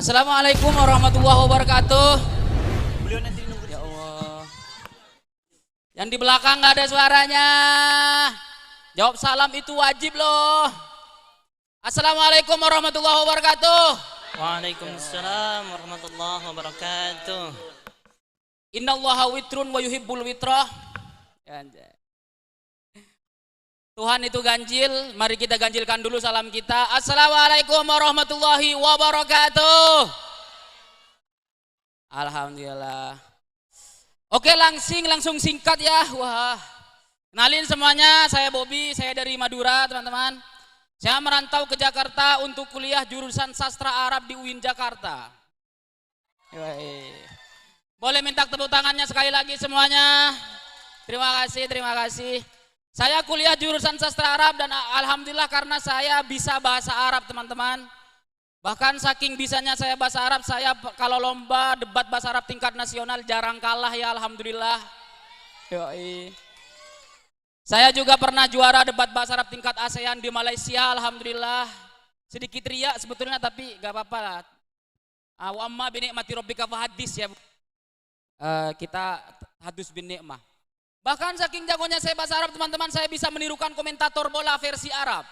Assalamualaikum warahmatullahi wabarakatuh. Beliau nanti nunggu. Ya Allah. Yang di belakang nggak ada suaranya. Jawab salam itu wajib loh. Assalamualaikum warahmatullahi wabarakatuh. Waalaikumsalam warahmatullahi wabarakatuh. Innallaha witrun wa yuhibbul witrah. Tuhan itu ganjil, mari kita ganjilkan dulu salam kita. Assalamualaikum warahmatullahi wabarakatuh. Alhamdulillah. Oke, langsung singkat ya. Wah. Kenalin semuanya, saya Bobby, saya dari Madura, teman-teman. Saya merantau ke Jakarta untuk kuliah jurusan sastra Arab di UIN Jakarta. Boleh minta tepuk tangannya sekali lagi semuanya. Terima kasih, terima kasih. Saya kuliah jurusan sastra Arab dan alhamdulillah karena saya bisa bahasa Arab, teman-teman. Bahkan saking bisanya saya bahasa Arab, saya kalau lomba debat bahasa Arab tingkat nasional jarang kalah ya, alhamdulillah. Yoi. Saya juga pernah juara debat bahasa Arab tingkat ASEAN di Malaysia, alhamdulillah. Sedikit riak sebetulnya tapi gak apa-apa lah. Wa amma bi ni'mati rabbika fahadits ya. Kita hadus bin ni'mah. Bahkan saking jagonya saya bahasa Arab, teman-teman, saya bisa menirukan komentator bola versi Arab.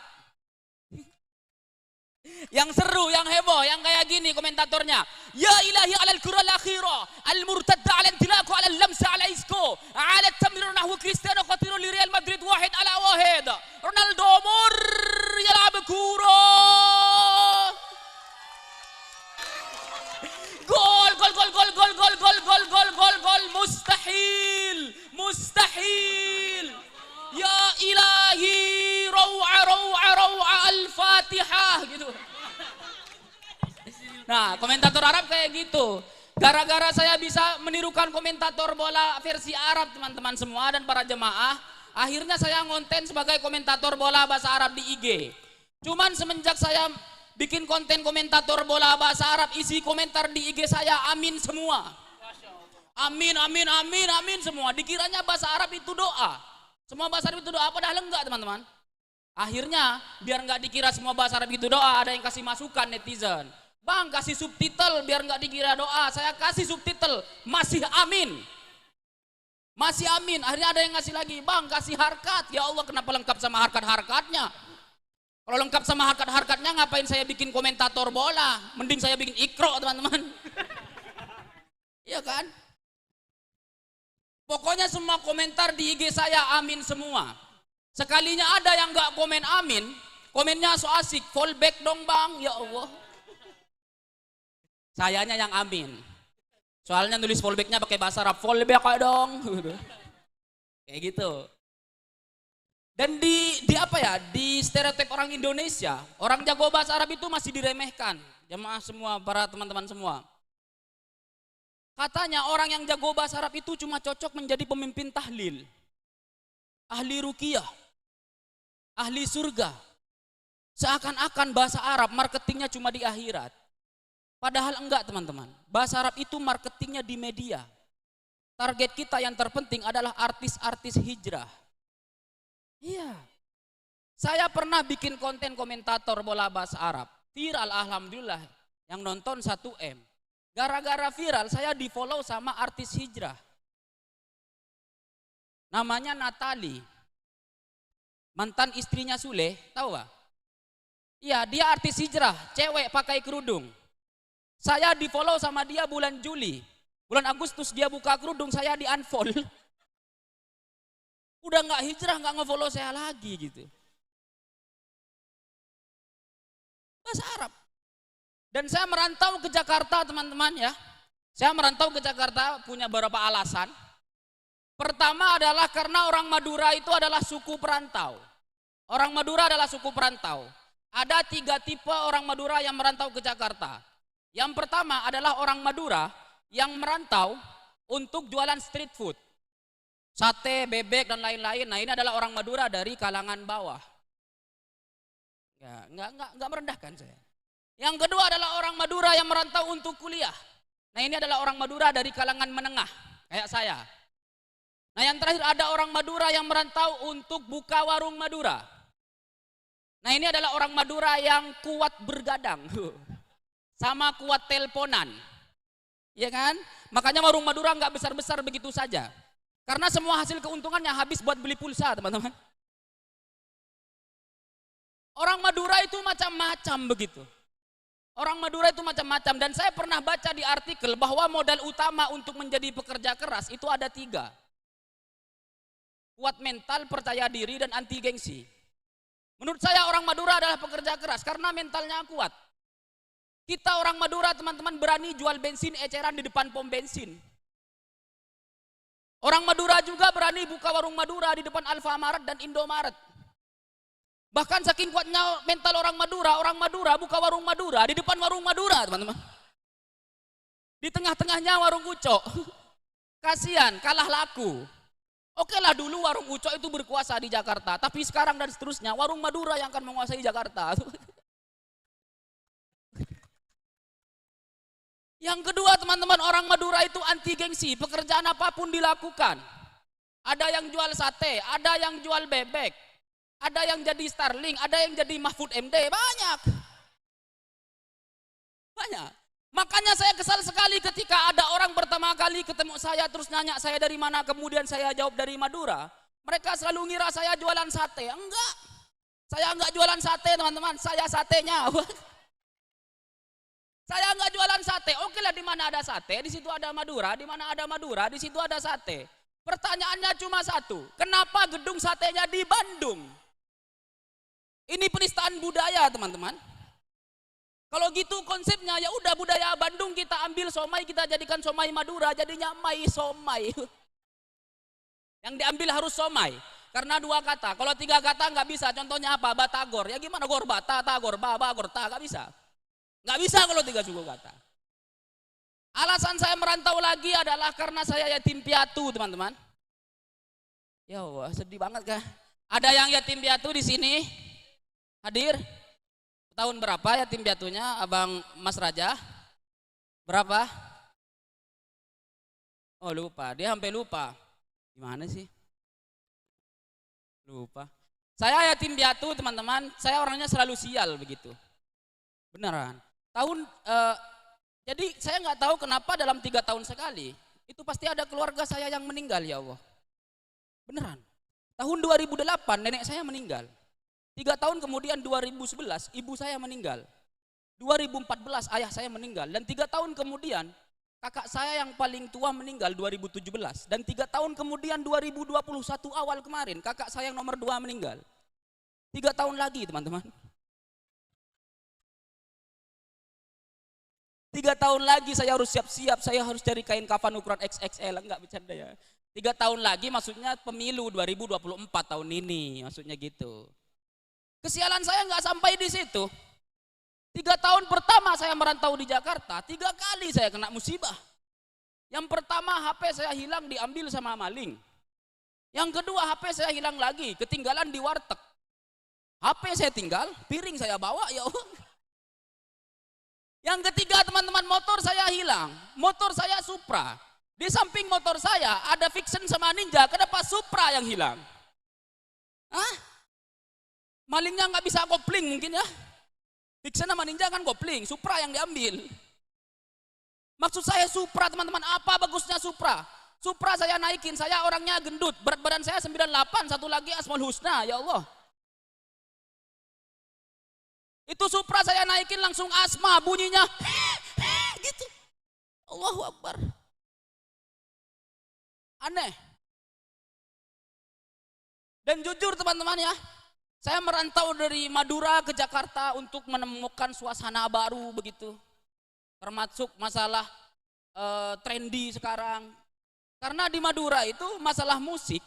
Yang seru, yang heboh, yang kayak gini komentatornya. Ya ilahi alal kural akhirah, al murtadda ala intilaku ala lamsa ala isko, ala tamrir nahwu Cristiano khatiru li Real Madrid wahid ala wahid. Ronaldo mur yal'ab kura. Gol gol gol gol gol gol gol gol gol gol gol mustahil. Mustahil. Ya ilahi raw'a raw'a raw'a al-fatihah gitu. Nah, komentator Arab kayak gitu. Gara-gara saya bisa menirukan komentator bola versi Arab, teman-teman semua dan para jemaah, akhirnya saya ngonten sebagai komentator bola bahasa Arab di IG. Cuman semenjak saya bikin konten komentator bola bahasa Arab, isi komentar di IG saya amin semua. Amin, amin, amin, amin semua. Dikiranya bahasa Arab itu doa. Semua bahasa Arab itu doa, padahal enggak, teman-teman. Akhirnya, biar enggak dikira semua bahasa Arab itu doa, ada yang kasih masukan netizen. Bang, kasih subtitle biar enggak dikira doa. Saya kasih subtitle, masih amin. Masih amin. Akhirnya ada yang ngasih lagi, bang, kasih harkat. Ya Allah, kenapa lengkap sama harkat-harkatnya? Kalau lengkap sama harkat-harkatnya, ngapain saya bikin komentator bola? Mending saya bikin ikro, teman-teman. Iya kan? Pokoknya semua komentar di IG saya amin semua. Sekalinya ada yang gak komen amin, komennya so asik, fallback dong bang, ya Allah. Sayanya yang amin. Soalnya nulis fallbacknya pakai bahasa Arab, fallback dong. Kayak gitu. Dan di apa ya, di stereotip orang Indonesia, orang jago bahasa Arab itu masih diremehkan. Jemaah semua, para teman-teman semua. Katanya orang yang jago bahasa Arab itu cuma cocok menjadi pemimpin tahlil, ahli ruqyah, ahli surga. Seakan-akan bahasa Arab marketingnya cuma di akhirat. Padahal enggak, teman-teman. Bahasa Arab itu marketingnya di media. Target kita yang terpenting adalah artis-artis hijrah. Iya. Saya pernah bikin konten komentator bola bahasa Arab. Viral, alhamdulillah. Yang nonton 1M. Gara-gara viral saya di follow sama artis hijrah. Namanya Natali. Mantan istrinya Sule, tahu gak? Iya, dia artis hijrah, cewek pakai kerudung. Saya di follow sama dia bulan Juli. Bulan Agustus dia buka kerudung, saya di unfollow. Udah gak hijrah, gak nge-follow saya lagi gitu. Bahasa Arab. Dan saya merantau ke Jakarta, teman-teman ya. Saya merantau ke Jakarta punya beberapa alasan. Pertama adalah karena orang Madura itu adalah suku perantau. Orang Madura adalah suku perantau. Ada 3 tipe orang Madura yang merantau ke Jakarta. Yang pertama adalah orang Madura yang merantau untuk jualan street food. Sate, bebek, dan lain-lain. Nah, ini adalah orang Madura dari kalangan bawah. Ya, enggak merendahkan saya. Yang kedua adalah orang Madura yang merantau untuk kuliah. Nah, ini adalah orang Madura dari kalangan menengah, kayak saya. Nah, yang terakhir ada orang Madura yang merantau untuk buka warung Madura. Nah, ini adalah orang Madura yang kuat bergadang. sama kuat teleponan. Ya kan? Makanya warung Madura nggak besar-besar begitu saja. Karena semua hasil keuntungannya habis buat beli pulsa, teman-teman. Orang Madura itu macam-macam begitu. Orang Madura itu macam-macam, dan saya pernah baca di artikel bahwa modal utama untuk menjadi pekerja keras itu ada 3. Kuat mental, percaya diri, dan anti gengsi. Menurut saya orang Madura adalah pekerja keras karena mentalnya kuat. Kita orang Madura, teman-teman, berani jual bensin eceran di depan pom bensin. Orang Madura juga berani buka warung Madura di depan Alfamart dan Indomaret. Bahkan saking kuatnya mental orang Madura buka warung Madura di depan warung Madura, teman-teman. Di tengah-tengahnya warung Ucok. Kasihan, kalah laku. Oke lah, dulu warung Ucok itu berkuasa di Jakarta, tapi sekarang dan seterusnya warung Madura yang akan menguasai Jakarta. Yang kedua, teman-teman, orang Madura itu anti gengsi, pekerjaan apapun dilakukan. Ada yang jual sate, ada yang jual bebek, ada yang jadi Starling, ada yang jadi Mahfud MD, banyak. Makanya saya kesal sekali ketika ada orang pertama kali ketemu saya terus nanya saya dari mana, kemudian saya jawab dari Madura. Mereka selalu ngira saya jualan sate. Enggak. Saya enggak jualan sate, teman-teman. Saya satenya. Saya enggak jualan sate. Oke lah, di mana ada sate, di situ ada Madura. Di mana ada Madura, di situ ada sate. Pertanyaannya cuma satu. Kenapa gedung satenya di Bandung? Ini penistaan budaya, teman-teman. Kalau gitu konsepnya, ya udah budaya Bandung kita ambil somai, kita jadikan somai Madura, jadinya mai somai. Yang diambil harus somai, karena 2 kata. Kalau 3 kata nggak bisa. Contohnya apa? Batagor. Ya gimana? Gor bata, tagor baba, gor ta, nggak bisa. Nggak bisa kalau 3 suku kata. Alasan saya merantau lagi adalah karena saya yatim piatu, teman-teman. Ya Allah, sedih banget kah? Ada yang yatim piatu di sini? Hadir? Tahun berapa yatim piatunya, Abang Mas Raja? Berapa? Oh lupa, dia sampai lupa. Gimana sih? Lupa. Saya yatim piatu, teman-teman. Saya orangnya selalu sial begitu. Beneran. Jadi saya nggak tahu kenapa dalam 3 tahun sekali itu pasti ada keluarga saya yang meninggal, ya Allah. Beneran. Tahun 2008 nenek saya meninggal. 3 tahun kemudian 2011 ibu saya meninggal. 2014 ayah saya meninggal. Dan 3 tahun kemudian kakak saya yang paling tua meninggal 2017. Dan 3 tahun kemudian 2021 awal kemarin kakak saya yang nomor 2 meninggal. 3 tahun lagi, teman-teman. 3 tahun lagi saya harus siap-siap, saya harus cari kain kafan ukuran XXL, enggak bercanda ya. 3 tahun lagi maksudnya pemilu 2024 tahun ini, maksudnya gitu. Kesialan saya nggak sampai di situ. 3 tahun pertama saya merantau di Jakarta, 3 kali saya kena musibah. Yang pertama HP saya hilang, diambil sama maling. Yang kedua HP saya hilang lagi, ketinggalan di warteg. HP saya tinggal, piring saya bawa, ya Allah. Yang ketiga, teman-teman, motor saya hilang. Motor saya Supra. Di samping motor saya ada Vixen sama Ninja, kenapa Supra yang hilang? Hah? Malingnya nggak bisa kopling mungkin ya. Vixen sama Ninja kan kopling, Supra yang diambil. Maksud saya Supra, teman-teman, apa bagusnya Supra? Supra saya naikin, saya orangnya gendut, berat badan saya 98, satu lagi Asmaul Husna, ya Allah. Itu Supra saya naikin langsung asma bunyinya. Gitu. Allahu Akbar. Aneh. Dan jujur, teman-teman ya, saya merantau dari Madura ke Jakarta untuk menemukan suasana baru begitu. Termasuk masalah trendy sekarang. Karena di Madura itu masalah musik,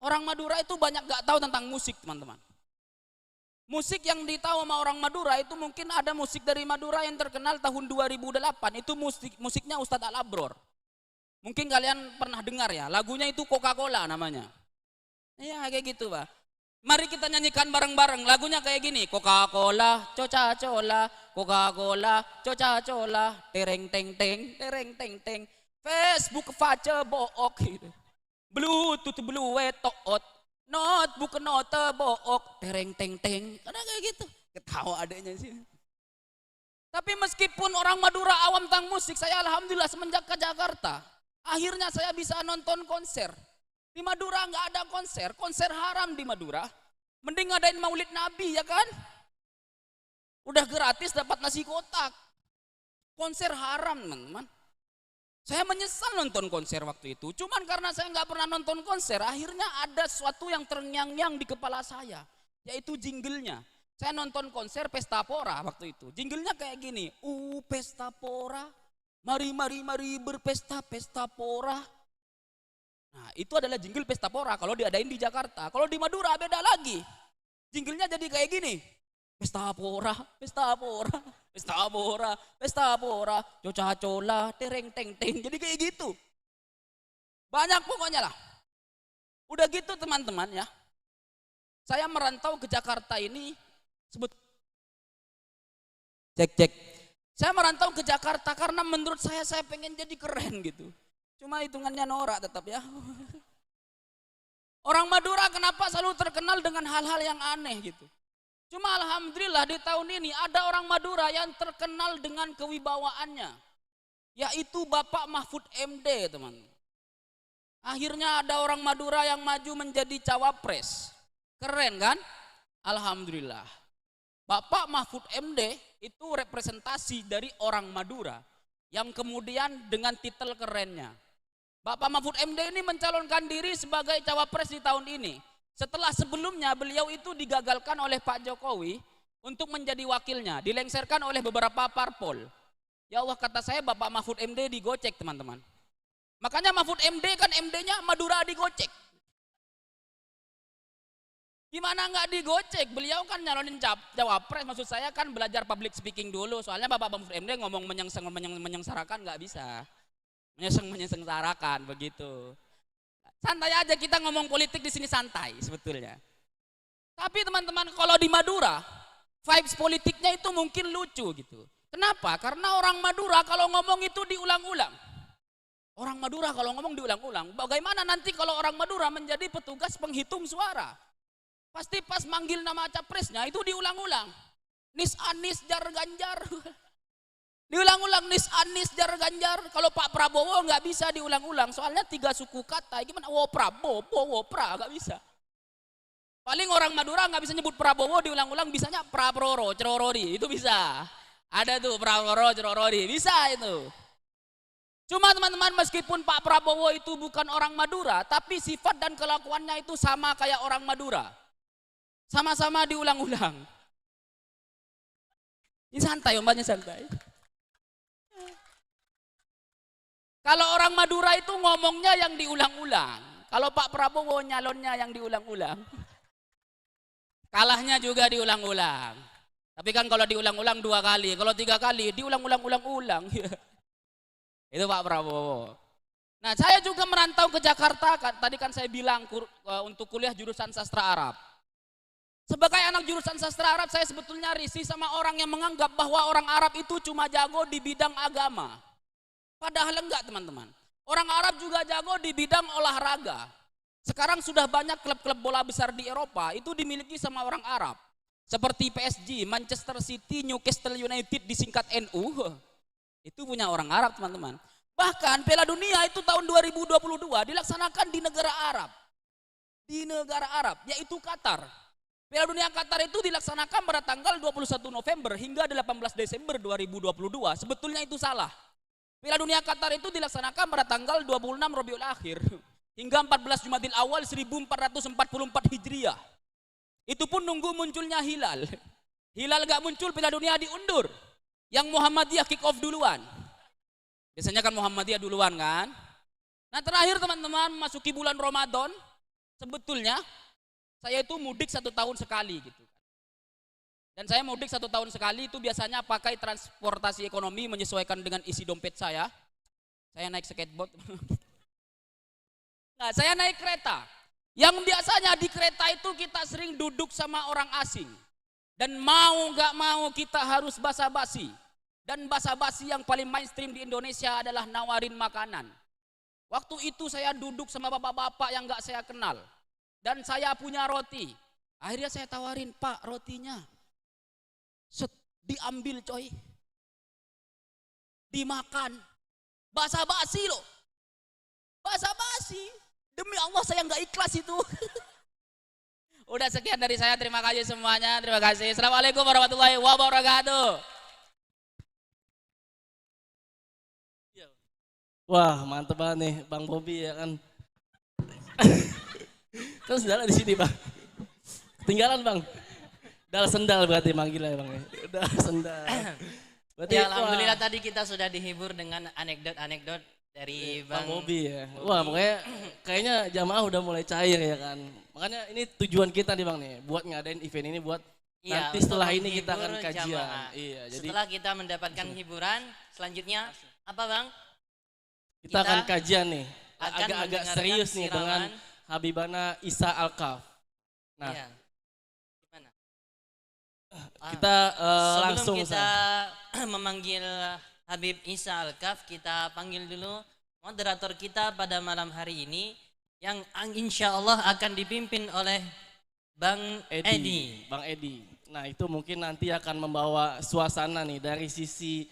orang Madura itu banyak gak tahu tentang musik, teman-teman. Musik yang ditahu sama orang Madura itu mungkin ada musik dari Madura yang terkenal tahun 2008, itu musiknya Ustadz Al-Abror. Mungkin kalian pernah dengar ya, lagunya itu Coca-Cola namanya. Ya kayak gitu, Pak. Mari kita nyanyikan bareng-bareng, lagunya kayak gini. Coca-Cola, coca-cola, Coca-Cola, coca-cola, tereng teng teng, tereng teng teng. Facebook face book gitu. Bluetooth blue toot. Notebook note book, tereng teng teng. Karena kayak gitu. Ketawa adanya sih. Tapi meskipun orang Madura awam tentang musik, saya alhamdulillah semenjak ke Jakarta, akhirnya saya bisa nonton konser. Di Madura nggak ada konser, konser haram di Madura. Mending ngadain Maulid Nabi ya kan? Udah gratis dapat nasi kotak. Konser haram teman-teman. Saya menyesal nonton konser waktu itu. Cuman karena saya nggak pernah nonton konser, akhirnya ada sesuatu yang terngiang-ngiang di kepala saya, yaitu jinglenya. Saya nonton konser Pesta Pora waktu itu. Jinglenya kayak gini, Pesta Pora, mari berpesta Pesta Pora. Nah itu adalah jingle Pesta Pora kalau diadain di Jakarta. Kalau di Madura beda lagi. Jinglenya jadi kayak gini, Pesta Pora, Pesta Pora, Pesta Pora, Pesta Pora, coca-cola, tereng teng teng. Jadi kayak gitu. Banyak pokoknya lah. Udah gitu teman-teman ya. Saya merantau ke Jakarta ini, cek. Saya merantau ke Jakarta karena menurut saya pengen jadi keren gitu. Cuma hitungannya norak tetap ya. Orang Madura kenapa selalu terkenal dengan hal-hal yang aneh gitu. Cuma alhamdulillah di tahun ini ada orang Madura yang terkenal dengan kewibawaannya. Yaitu Bapak Mahfud MD teman. Akhirnya ada orang Madura yang maju menjadi cawapres. Keren kan? Alhamdulillah. Bapak Mahfud MD itu representasi dari orang Madura yang kemudian dengan titel kerennya. Bapak Mahfud MD ini mencalonkan diri sebagai cawapres di tahun ini. Setelah sebelumnya beliau itu digagalkan oleh Pak Jokowi untuk menjadi wakilnya, dilengsarkan oleh beberapa parpol. Ya Allah kata saya Bapak Mahfud MD digocek teman-teman. Makanya Mahfud MD kan MD-nya Madura digocek. Gimana nggak digocek? Beliau kan nyalonin cawapres, maksud saya kan belajar public speaking dulu. Soalnya Bapak Mahfud MD ngomong menyengsarakan nggak bisa. Menyengsarakan begitu. Santai aja kita ngomong politik di sini santai sebetulnya. Tapi teman-teman kalau di Madura vibes politiknya itu mungkin lucu gitu. Kenapa? Karena orang Madura kalau ngomong itu diulang-ulang. Orang Madura kalau ngomong diulang-ulang. Bagaimana nanti kalau orang Madura menjadi petugas penghitung suara? Pasti pas manggil nama capresnya itu diulang-ulang. Nis Anis Jar Ganjar. Diulang-ulang Nis Anis Jar Ganjar. Kalau Pak Prabowo nggak bisa diulang-ulang. Soalnya 3 suku kata. Gimana? Wo Prabowo, wo pra nggak bisa. Paling orang Madura nggak bisa nyebut Prabowo diulang-ulang. Bisanya Praproro, Cerorori. Itu bisa. Ada tuh Praproro, Cerorori. Bisa itu. Cuma teman-teman meskipun Pak Prabowo itu bukan orang Madura. Tapi sifat dan kelakuannya itu sama kayak orang Madura. Sama-sama diulang-ulang. Ini santai, ombaknya santai. Kalau orang Madura itu ngomongnya yang diulang-ulang. Kalau Pak Prabowo nyalonnya yang diulang-ulang. Kalahnya juga diulang-ulang. Tapi kan kalau diulang-ulang 2 kali, kalau 3 kali diulang-ulang-ulang-ulang. Itu Pak Prabowo. Nah saya juga merantau ke Jakarta, tadi kan saya bilang untuk kuliah jurusan sastra Arab. Sebagai anak jurusan sastra Arab, saya sebetulnya risih sama orang yang menganggap bahwa orang Arab itu cuma jago di bidang agama. Padahal enggak teman-teman. Orang Arab juga jago di bidang olahraga. Sekarang sudah banyak klub-klub bola besar di Eropa itu dimiliki sama orang Arab. Seperti PSG, Manchester City, Newcastle United disingkat NU. Itu punya orang Arab teman-teman. Bahkan Piala Dunia itu tahun 2022 dilaksanakan di negara Arab. Di negara Arab, yaitu Qatar. Piala Dunia Qatar itu dilaksanakan pada tanggal 21 November hingga 18 Desember 2022. Sebetulnya itu salah. Piala Dunia Qatar itu dilaksanakan pada tanggal 26 Rabiul Akhir hingga 14 Jumadil Awal 1444 Hijriah. Itu pun nunggu munculnya hilal. Hilal gak muncul, Piala Dunia diundur. Yang Muhammadiyah kick off duluan. Biasanya kan Muhammadiyah duluan kan. Nah terakhir teman-teman masuki bulan Ramadan, sebetulnya saya itu mudik 1 tahun sekali gitu. Dan saya mudik 1 tahun sekali itu biasanya pakai transportasi ekonomi menyesuaikan dengan isi dompet saya. Saya naik skateboard. Nah saya naik kereta. Yang biasanya di kereta itu kita sering duduk sama orang asing. Dan mau gak mau kita harus basa-basi. Dan basa-basi yang paling mainstream di Indonesia adalah nawarin makanan. Waktu itu saya duduk sama bapak-bapak yang gak saya kenal. Dan saya punya roti. Akhirnya saya tawarin, Pak rotinya. Set, diambil coy. dimakan. Basa-basi loh. Basa-basi. Demi Allah saya nggak ikhlas itu. Udah sekian dari saya, terima kasih semuanya, terima kasih. Assalamualaikum warahmatullahi wabarakatuh. Wah, mantep banget nih Bang Bobi ya kan. Kan sendalnya di sini, Bang. Ketinggalan, Bang. Dal sendal berarti manggilnya, Bang. Dal sendal. Berarti Ya alhamdulillah tadi kita sudah dihibur dengan anekdot-anekdot dari Bang Bang Bobi ya. Wah, pokoknya kayaknya jamaah udah mulai cair ya kan. Makanya ini tujuan kita nih Bang nih, buat ngadain event ini buat Iya, nanti untuk setelah ini kita akan menghibur kajian. jamaah. Iya, jadi Setelah kita mendapatkan hiburan, selanjutnya apa Bang? kita akan kajian nih. akan Agak-agak mendengarkan serius nih siraman. dengan Habibana Isa Alkaf. Nah, Iya. Gimana? kita Sebelum langsung kita memanggil Habib Isa Alkaf, kita panggil dulu moderator kita pada malam hari ini yang insya Allah akan dipimpin oleh Bang Edi. Bang Edi. Nah itu mungkin nanti akan membawa suasana nih dari sisi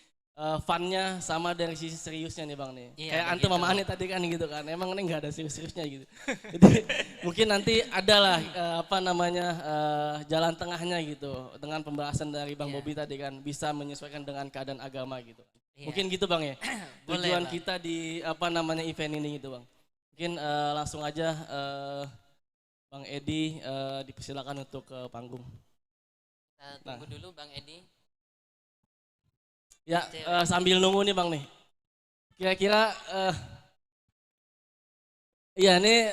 funnya sama dari sisi seriusnya nih Bang nih. Iya, Kayak begitu. antum sama Ani tadi kan gitu kan. Emang ini nggak ada serius-seriusnya gitu. Jadi mungkin nanti adalah jalan tengahnya gitu dengan pembahasan dari Bang Iya. Bobi tadi kan bisa menyesuaikan dengan keadaan agama gitu. Iya. Mungkin gitu Bang ya. Boleh, Tujuan Bang. kita di event ini gitu Bang. Mungkin langsung aja Bang Edi dipersilakan untuk ke panggung. Kita tunggu dulu Bang Edi. Ya, sambil nunggu nih Bang nih. Kira-kira iya nih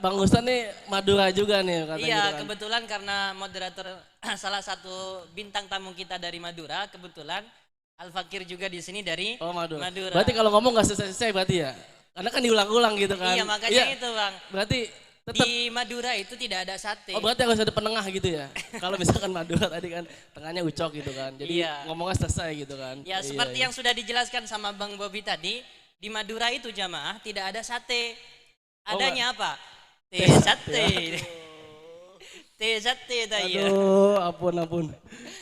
Bang Ustaz nih Madura juga nih katanya Iya, gitu kan. kebetulan karena moderator salah satu bintang tamu kita dari Madura, kebetulan Al Fakir juga di sini dari Oh, Madura. Madura. Berarti kalau ngomong nggak selesai berarti ya? Karena kan diulang-ulang gitu kan. Iya, makanya itu Bang. Berarti tetap Di Madura itu tidak ada sate. oh berarti harus ada penengah gitu ya. Kalau misalkan Madura tadi kan tengahnya ucok gitu kan. Jadi Iya. ngomongnya selesai gitu kan. Ya, seperti yang sudah dijelaskan sama Bang Bobi tadi, di Madura itu jamaah tidak ada sate. Oh, Adanya apa? Teh sate. Teh sate tadi ya. Aduh, ampun.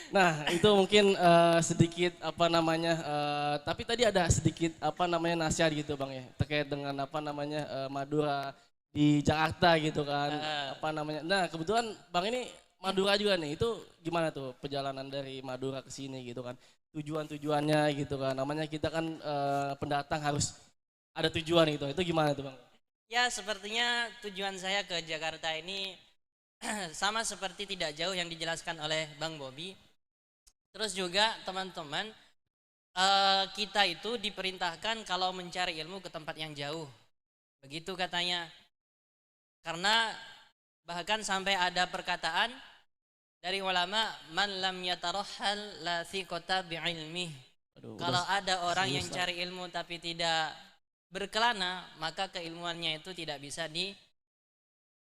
Nah, itu mungkin sedikit tapi tadi ada sedikit nasihat gitu Bang ya, terkait dengan Madura di Jakarta gitu kan. Nah, kebetulan Bang ini Madura juga nih. Itu gimana tuh perjalanan dari Madura ke sini gitu kan? Tujuan-tujuannya gitu kan. Namanya kita kan pendatang harus ada tujuan gitu. Itu gimana tuh Bang? Ya, sepertinya tujuan saya ke Jakarta ini sama seperti tidak jauh yang dijelaskan oleh Bang Bobi. Terus juga teman-teman, kita itu diperintahkan kalau mencari ilmu ke tempat yang jauh. Begitu katanya. Karena bahkan sampai ada perkataan dari ulama, man lam yatarahhal la thiqata bi'ilmih. Aduh, Kalau ada orang yang serius, cari ilmu tapi tidak berkelana, maka keilmuannya itu tidak bisa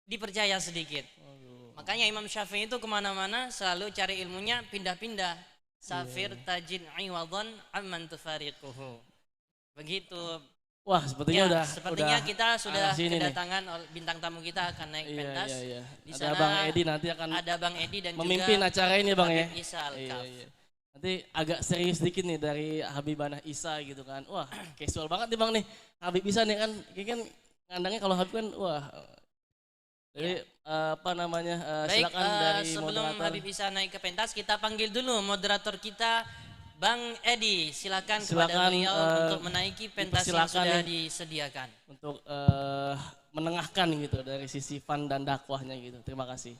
dipercaya sedikit. Makanya Imam Syafi'i itu kemana-mana selalu cari ilmunya pindah-pindah. Safir tajin iwadhan amman tufariquhu. Begitu. Wah, sepertinya sepertinya udah kita sudah arah sini nih. kedatangan bintang tamu kita akan naik pentas. Iya. Di Ada sana Bang Edi nanti akan ada Bang Edi dan memimpin juga acara ini Bang ya. Habib Isa Alkaf. Iya. Nanti agak serius dikit nih dari Habibana Isa gitu kan. Wah, casual banget nih Bang nih. Habib Isa nih kan, kan ngandangnya kalau Habib kan wah. Jadi Baik, silakan dari sebelum moderator. Habib Isa naik ke pentas, kita panggil dulu moderator kita Bang Edi. Silakan kepada Silakan, beliau untuk menaiki pentas yang dipersilakan sudah nih. disediakan. Untuk menengahkan gitu dari sisi fun dan dakwahnya gitu. Terima kasih.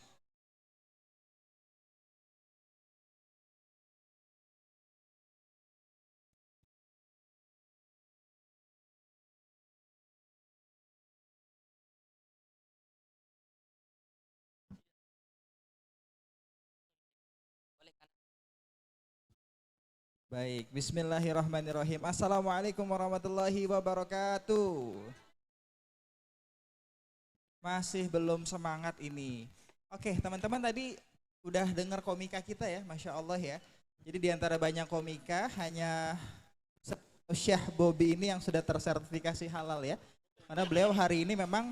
Baik, bismillahirrahmanirrahim. Assalamualaikum warahmatullahi wabarakatuh. Masih belum semangat ini. Oke, teman-teman tadi udah dengar komika kita ya, Masya Allah ya. Jadi di antara banyak komika, hanya Syekh Bobi ini yang sudah tersertifikasi halal ya. Karena beliau hari ini memang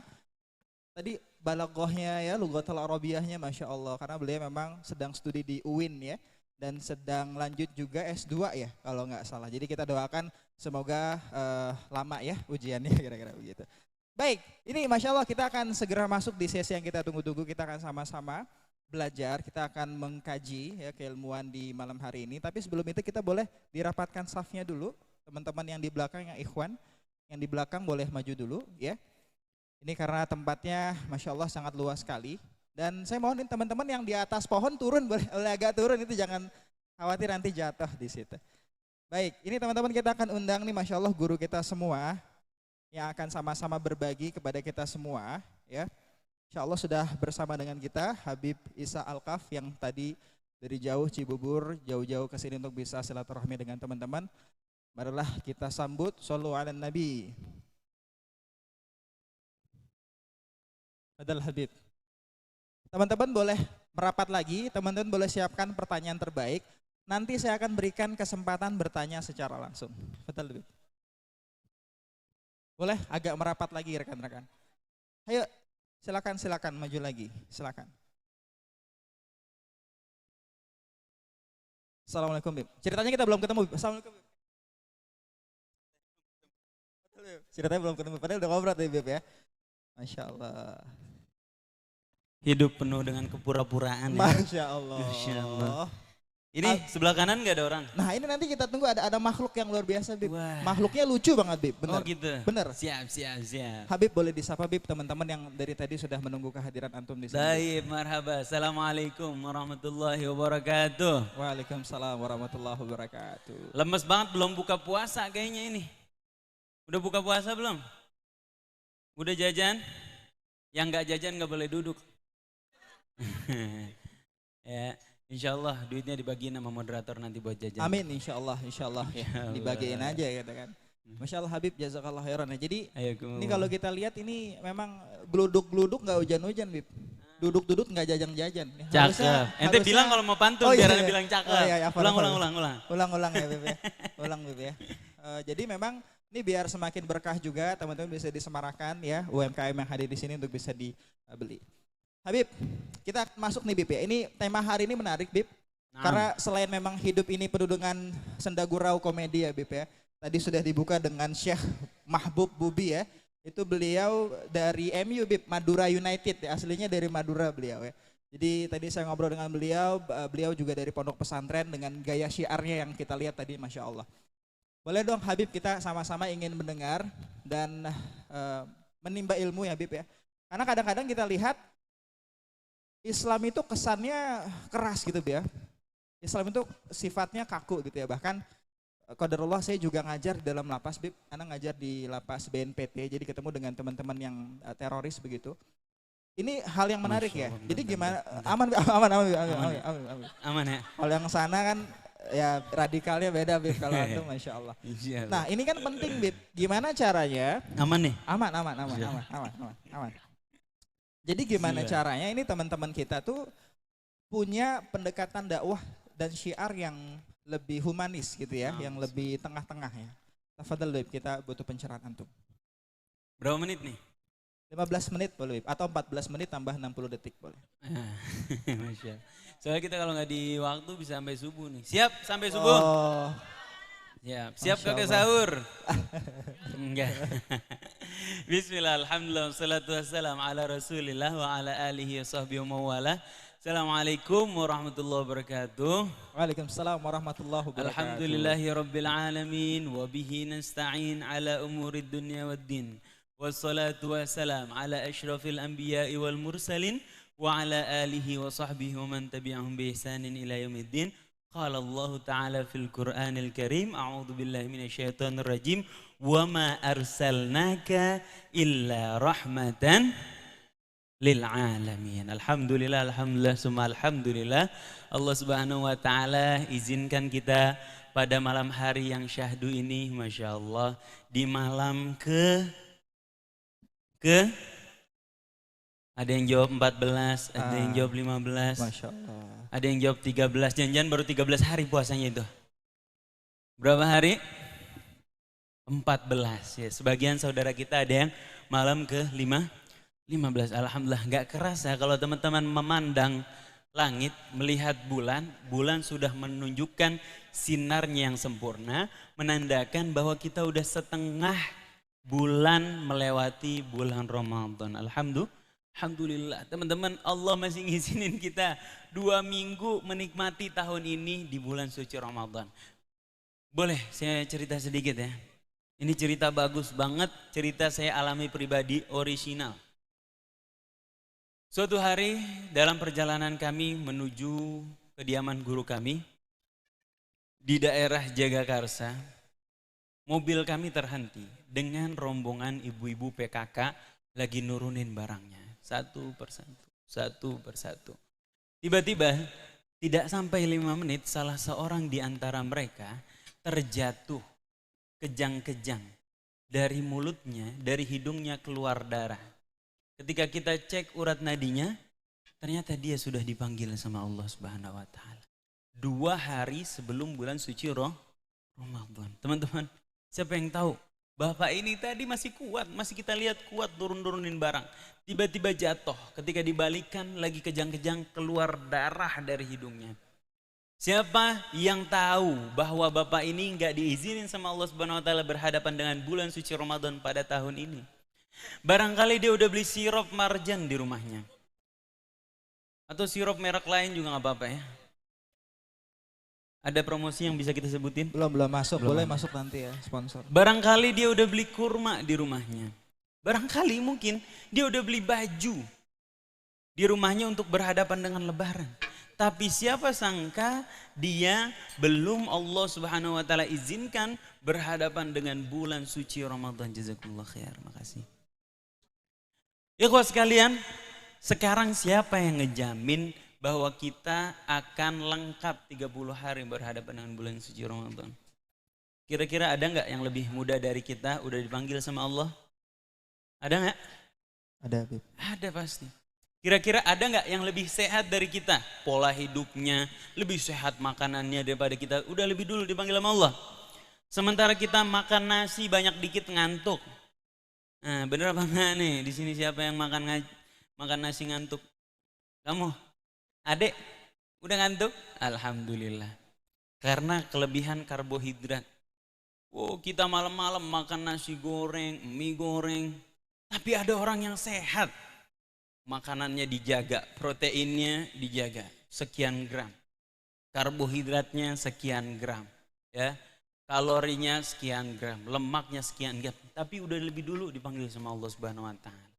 tadi balaghahnya ya, lughatul arabiyahnya Masya Allah. Karena beliau memang sedang studi di UIN ya. dan sedang lanjut juga S2 ya kalau nggak salah. Jadi kita doakan semoga lama ya ujiannya kira-kira begitu. Baik, ini Masya Allah kita akan segera masuk di sesi yang kita tunggu-tunggu. Kita akan sama-sama belajar, kita akan mengkaji ya keilmuan di malam hari ini. Tapi sebelum itu kita boleh dirapatkan safnya dulu. Teman-teman yang di belakang, yang ikhwan, yang di belakang boleh maju dulu ya. Ini karena tempatnya Masya Allah sangat luas sekali. Dan saya mohon teman-teman yang di atas pohon turun, boleh agak turun, itu jangan khawatir nanti jatuh di situ. Baik, ini teman-teman kita akan undang nih Masya Allah guru kita semua yang akan sama-sama berbagi kepada kita semua ya. Insya Allah sudah bersama dengan kita Habib Isa Alkaf yang tadi dari jauh Cibubur, jauh-jauh ke sini untuk bisa silaturahmi dengan teman-teman. Marilah kita sambut, shollu ala nabi. Padahal Habib. Teman-teman boleh merapat lagi, teman-teman boleh siapkan pertanyaan terbaik. Nanti saya akan berikan kesempatan bertanya secara langsung. Betul, Habib. Boleh agak merapat lagi rekan-rekan. Ayo, silakan maju lagi, silakan. Assalamualaikum, Bib. Ceritanya kita belum ketemu, Bib. Assalamualaikum, Bib. Ceritanya belum ketemu, padahal udah ngobrol tadi, Bib ya. Masya Allah. Hidup penuh dengan kepura-puraan ya. Masya Allah. Masya Allah. Ini sebelah kanan gak ada orang? Nah ini nanti kita tunggu ada makhluk yang luar biasa, Bib. Wah. Makhluknya lucu banget, Bib. Bener. Oh gitu? Bener. Siap. Habib boleh disapa, Bib, teman-teman yang dari tadi sudah menunggu kehadiran antum di sini. Baik, marhaba. Assalamualaikum warahmatullahi wabarakatuh. Waalaikumsalam warahmatullahi wabarakatuh. Lemes banget, belum buka puasa kayaknya ini. Udah buka puasa belum? Udah jajan? Yang gak jajan gak boleh duduk. Ya. Insya Allah duitnya dibagiin sama moderator nanti buat jajan. Amin, insya Allah ya. Dibagiin aja gitu kan. Masya Allah Habib, jazakallah khairan ya. Jadi ini kalau kita lihat ini memang geluduk-geluduk nggak hujan-hujan, Bib. Duduk-duduk nggak jajan-jajan. Cakep. Ente bilang kalau mau pantun biar Ente bilang cakep. Ulang ya Bib ya. Ulang Bib ya. Jadi memang ini biar semakin berkah juga teman-teman bisa disemarakan ya UMKM yang hadir di sini untuk bisa dibeli. Habib, kita masuk nih Bib ya. Ini tema hari ini menarik Bib. Karena selain memang hidup ini penuh dengan senda gurau komedi ya Bib ya. Tadi sudah dibuka dengan Syekh Mahbub Bubi ya. Itu beliau dari MU Bib, Madura United ya. Aslinya dari Madura beliau ya. Jadi tadi saya ngobrol dengan beliau, beliau juga dari pondok pesantren dengan gaya syiarnya yang kita lihat tadi Masya Allah. Boleh dong Habib kita sama-sama ingin mendengar dan menimba ilmu ya Bib ya. Karena kadang-kadang kita lihat Islam itu kesannya keras gitu ya. Islam itu sifatnya kaku gitu ya. Bahkan qadarullah saya juga ngajar di dalam lapas Bib. Anak ngajar di lapas BNPT. Jadi ketemu dengan teman-teman yang teroris begitu. Ini hal yang menarik ya. Jadi gimana? Aman ya. Kalau yang sana kan ya radikalnya beda Bib. Kalau itu Masya Allah. Nah ini kan penting Bib. Gimana caranya? Aman nih? Aman. Jadi gimana caranya ini teman-teman kita tuh punya pendekatan dakwah dan syiar yang lebih humanis gitu ya, yang lebih tengah-tengah ya. Tafadhal Bib, kita butuh pencerahan antum. Berapa menit nih? 15 menit boleh Bib, atau 14 menit tambah 60 detik boleh. Masya Allah. Soalnya kita kalau nggak di waktu bisa sampai subuh nih. Siap sampai subuh? Oh. Siap kakek sahur? Enggak. Bismillah, alhamdulillah, wassalatu wassalam ala rasulillah wa ala alihi wa sahbihi wa mawala. Assalamualaikum warahmatullahi wabarakatuh. Waalaikumsalam warahmatullahi wabarakatuh. Alhamdulillahi rabbil alamin wa bihi nasta'in ala umurid dunya wad din. Wassalatu wassalam ala asyrafil anbiya'i wal mursalin wa ala alihi wa sahbihi wa man tabi'ahum bi ihsanin ila yaumiddin. Qala Allah Ta'ala fil Qur'anil Karim, a'udzu billahi minasyaitonir rajim, wa ma arsalnaka illa rahmatan lil alamin. Alhamdulillah, summa alhamdulillah. Allah Subhanahu wa taala izinkan kita pada malam hari yang syahdu ini, Masya Allah, di malam ke ada yang jawab 14, ada yang jawab 15. Masya Allah. Ada yang jawab 13, janjian baru 13 hari puasanya itu. Berapa hari? 14 ya. Sebagian saudara kita ada yang malam ke 15. Alhamdulillah, gak keras ya kalau teman-teman memandang langit, melihat bulan, bulan sudah menunjukkan sinarnya yang sempurna, menandakan bahwa kita udah setengah bulan melewati bulan Ramadan. Alhamdulillah teman-teman, Allah masih ngizinin kita 2 minggu menikmati tahun ini di bulan suci Ramadan. Boleh saya cerita sedikit ya? Ini cerita bagus banget, cerita saya alami pribadi orisinal. Suatu hari dalam perjalanan kami menuju kediaman guru kami di daerah Jagakarsa, mobil kami terhenti dengan rombongan ibu-ibu PKK lagi nurunin barangnya satu persatu. Tiba-tiba tidak sampai 5 menit salah seorang di antara mereka terjatuh kejang-kejang, dari mulutnya, dari hidungnya keluar darah. Ketika kita cek urat nadinya, ternyata dia sudah dipanggil sama Allah Subhanahu wa taala. 2 hari sebelum bulan suci Ramadan. Teman-teman, siapa yang tahu? Bapak ini tadi masih kuat, masih kita lihat kuat turun-turunin barang. Tiba-tiba jatuh, ketika dibalikan lagi kejang-kejang keluar darah dari hidungnya. Siapa yang tahu bahwa bapak ini nggak diizinin sama Allah Subhanahu wa taala berhadapan dengan bulan suci Ramadan pada tahun ini? Barangkali dia udah beli sirup marjan di rumahnya. Atau sirup merek lain juga nggak apa-apa ya. Ada promosi yang bisa kita sebutin? Belum masuk, boleh masuk nanti ya sponsor. Barangkali dia udah beli kurma di rumahnya. Barangkali mungkin dia udah beli baju di rumahnya untuk berhadapan dengan lebaran. Tapi siapa sangka dia belum Allah Subhanahu wa taala izinkan berhadapan dengan bulan suci Ramadan. Jazakumullah khair. Makasih. Ikhwah sekalian, sekarang siapa yang ngejamin bahwa kita akan lengkap 30 hari berhadapan dengan bulan suci Ramadan? Kira-kira ada nggak yang lebih muda dari kita udah dipanggil sama Allah? Ada nggak? Ada, Bib. Ada pasti. Kira-kira ada nggak yang lebih sehat dari kita? Pola hidupnya, lebih sehat makanannya daripada kita. Udah lebih dulu dipanggil sama Allah. Sementara kita makan nasi banyak dikit ngantuk. Nah, bener apa enggak nih? Di sini siapa yang makan nasi ngantuk? Kamu? Adek? Udah ngantuk? Alhamdulillah. Karena kelebihan karbohidrat. Oh, kita malam-malam makan nasi goreng, mie goreng. Tapi ada orang yang sehat. Makanannya dijaga, proteinnya dijaga, sekian gram. Karbohidratnya sekian gram, ya. Kalorinya sekian gram, lemaknya sekian gram. Tapi udah lebih dulu dipanggil sama Allah Subhanahu wa taala.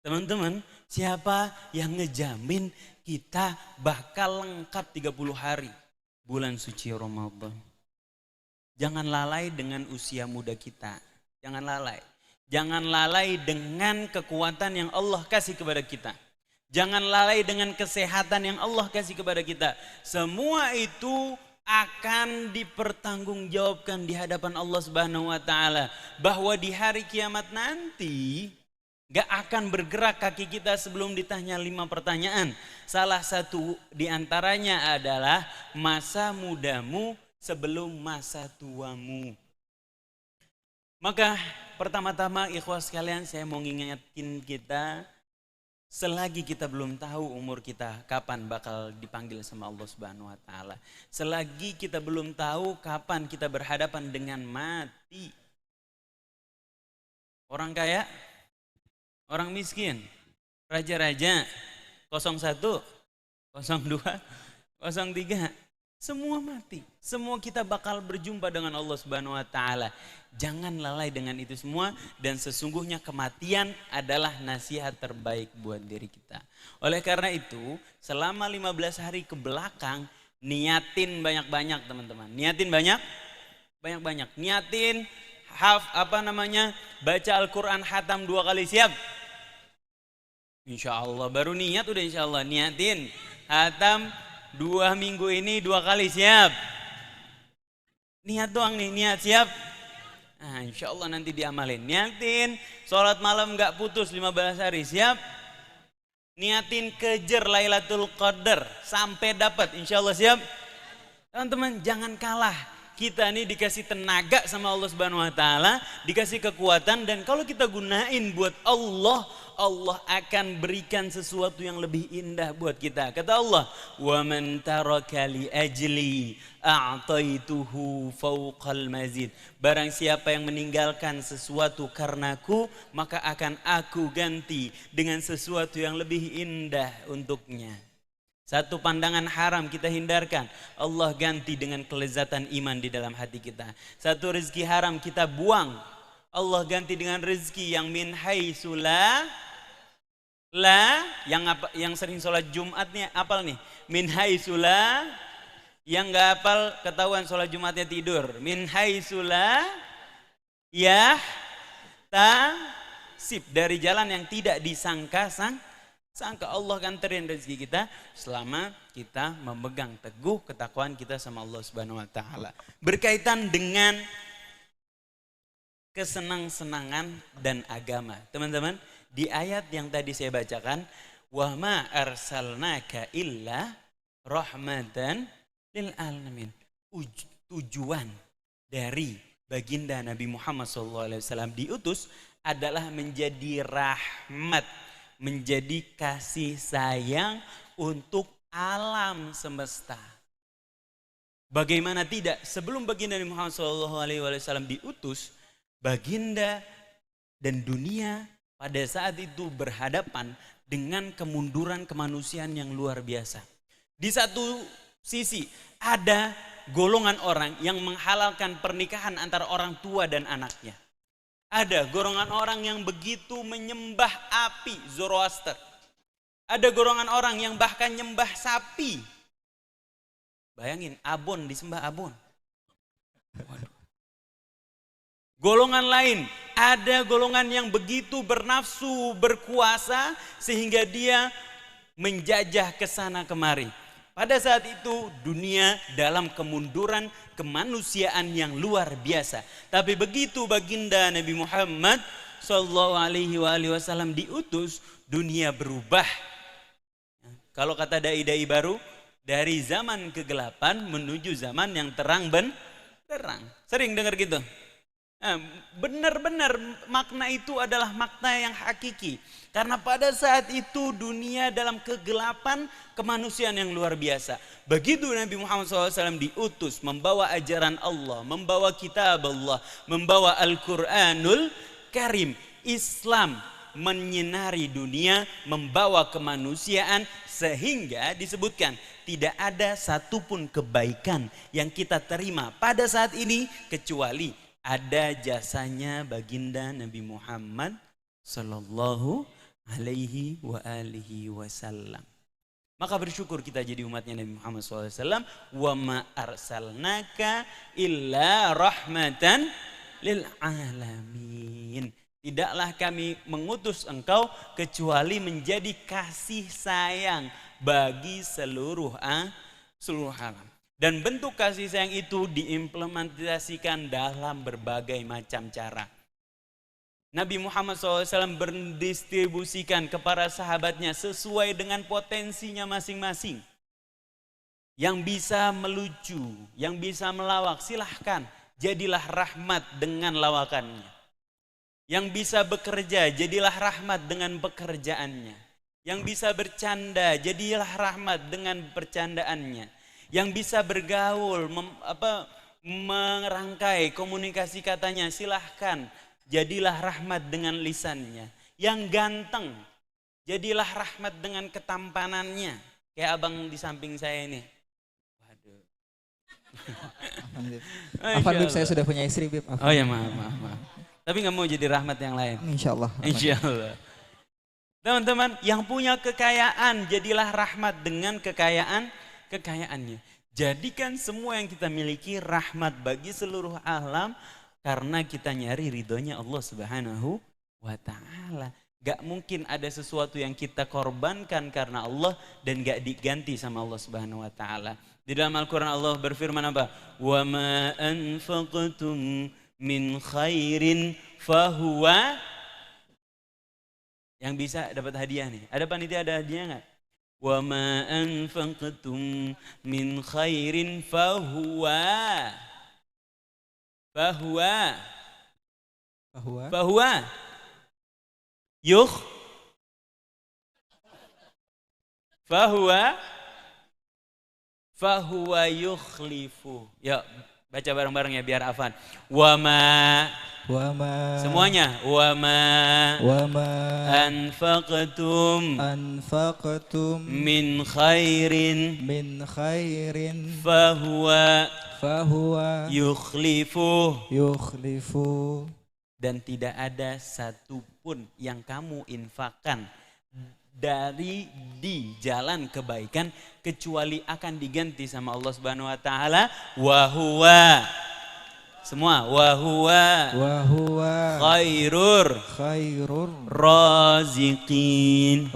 Teman-teman, siapa yang ngejamin kita bakal lengkap 30 hari bulan suci Ramadan? Jangan lalai dengan usia muda kita. Jangan lalai. Jangan lalai dengan kekuatan yang Allah kasih kepada kita. Jangan lalai dengan kesehatan yang Allah kasih kepada kita. Semua itu akan dipertanggungjawabkan di hadapan Allah Subhanahu wa taala, bahwa di hari kiamat nanti gak akan bergerak kaki kita sebelum ditanya 5 pertanyaan. Salah satu di antaranya adalah masa mudamu sebelum masa tuamu. Maka pertama-tama ikhwah sekalian, saya mau ngingetin kita, selagi kita belum tahu umur kita kapan bakal dipanggil sama Allah Subhanahu wa taala. Selagi kita belum tahu kapan kita berhadapan dengan mati. Orang kaya, orang miskin, raja-raja, 01, 02, 03, semua mati. Semua kita bakal berjumpa dengan Allah Subhanahu wa taala. Jangan lalai dengan itu semua, dan sesungguhnya kematian adalah nasihat terbaik buat diri kita. Oleh karena itu, selama 15 hari ke belakang, niatin banyak-banyak teman-teman. Niatin banyak-banyak. Niatin baca Al-Quran hatam 2 kali, siap? Insya Allah, baru niat udah insya Allah. Niatin hatam 2 minggu ini 2 kali, siap? Niat doang nih, niat, siap? Nah, insya Allah nanti diamalin. Niatin sholat malam gak putus 15 hari, siap? Niatin kejar Lailatul Qadar sampai dapat, insya Allah, siap? Teman-teman, jangan kalah. Kita ini dikasih tenaga sama Allah Subhanahu wa taala, dikasih kekuatan, dan kalau kita gunain buat Allah, Allah akan berikan sesuatu yang lebih indah buat kita. Kata Allah, "Wa man taraka li ajli a'taituhu fawqal mazid." Barang siapa yang meninggalkan sesuatu karenaku, maka akan aku ganti dengan sesuatu yang lebih indah untuknya. Satu pandangan haram kita hindarkan, Allah ganti dengan kelezatan iman di dalam hati kita. Satu rezeki haram kita buang, Allah ganti dengan rezeki yang min haitsu la yang sering sholat Jumatnya apal nih, min haitsu la, yang nggak apal ketahuan sholat Jumatnya tidur, min haitsu la yahtasib, dari jalan yang tidak disangka-sangka Allah akan terin rezeki kita selama kita memegang teguh ketakwaan kita sama Allah Subhanahu wa taala. Berkaitan dengan kesenang-senangan dan agama. Teman-teman, di ayat yang tadi saya bacakan, wa ma arsalnaka illa rahmatan lil alamin. Tujuan dari baginda Nabi Muhammad SAW diutus adalah menjadi rahmat, menjadi kasih sayang untuk alam semesta. Bagaimana tidak, sebelum baginda Nabi Muhammad SAW diutus, baginda dan dunia pada saat itu berhadapan dengan kemunduran kemanusiaan yang luar biasa. Di satu sisi ada golongan orang yang menghalalkan pernikahan antara orang tua dan anaknya. Ada golongan orang yang begitu menyembah api, Zoroaster. Ada golongan orang yang bahkan nyembah sapi. Bayangin, abon disembah abon. Golongan lain, ada golongan yang begitu bernafsu, berkuasa sehingga dia menjajah ke sana kemari. Pada saat itu dunia dalam kemunduran kemanusiaan yang luar biasa. Tapi begitu baginda Nabi Muhammad SAW diutus, dunia berubah. Kalau kata dai-dai baru, dari zaman kegelapan menuju zaman yang terang benderang. Sering dengar gitu. Benar-benar makna itu adalah makna yang hakiki. Karena pada saat itu dunia dalam kegelapan kemanusiaan yang luar biasa. Begitu Nabi Muhammad SAW diutus membawa ajaran Allah, membawa kitab Allah, membawa Al-Quranul Karim, Islam menyinari dunia, membawa kemanusiaan, sehingga disebutkan tidak ada satupun kebaikan yang kita terima pada saat ini kecuali ada jasanya baginda Nabi Muhammad sallallahu alaihi wa alihi wasallam. Maka bersyukur kita jadi umatnya Nabi Muhammad SAW. Wa ma arsalnaka illa rahmatan lil alamin. Tidaklah kami mengutus engkau kecuali menjadi kasih sayang bagi seluruh alam. Dan bentuk kasih sayang itu diimplementasikan dalam berbagai macam cara. Nabi Muhammad SAW berdistribusikan kepada sahabatnya sesuai dengan potensinya masing-masing. Yang bisa melucu, yang bisa melawak, silahkan jadilah rahmat dengan lawakannya. Yang bisa bekerja, jadilah rahmat dengan pekerjaannya. Yang bisa bercanda, jadilah rahmat dengan percandaannya. Yang bisa bergaul, merangkai komunikasi katanya, silahkan jadilah rahmat dengan lisannya. Yang ganteng, jadilah rahmat dengan ketampanannya. Kayak abang di samping saya ini. Waduh. Afan Bib, saya sudah punya istri Bib. Oh ya maaf. Tapi nggak mau jadi rahmat yang lain. Insya Allah. Insya Allah. Teman-teman, yang punya kekayaan jadilah rahmat dengan kekayaannya. Jadikan semua yang kita miliki rahmat bagi seluruh alam karena kita nyari ridhonya Allah Subhanahu wa ta'ala. Gak mungkin ada sesuatu yang kita korbankan karena Allah dan gak diganti sama Allah Subhanahu wa ta'ala. Di dalam Al-Quran Allah berfirman apa? Wa ma anfaqtum min khairin fahuwa. Yang bisa dapat hadiah nih. Ada panitia ada hadiah gak? Wa ma anfaqtum min khairin fahuwa fahuwa yukhlifu. Yuk baca bareng-bareng ya biar hafal. Wama, semuanya. Wama anfaqtum min khairin fahuwa yukhlifu. Dan tidak ada satupun yang kamu infakkan dari di jalan kebaikan kecuali akan diganti sama Allah Subhanahu wa taala. Wahuwa, semua wahuwa khairur raziqin.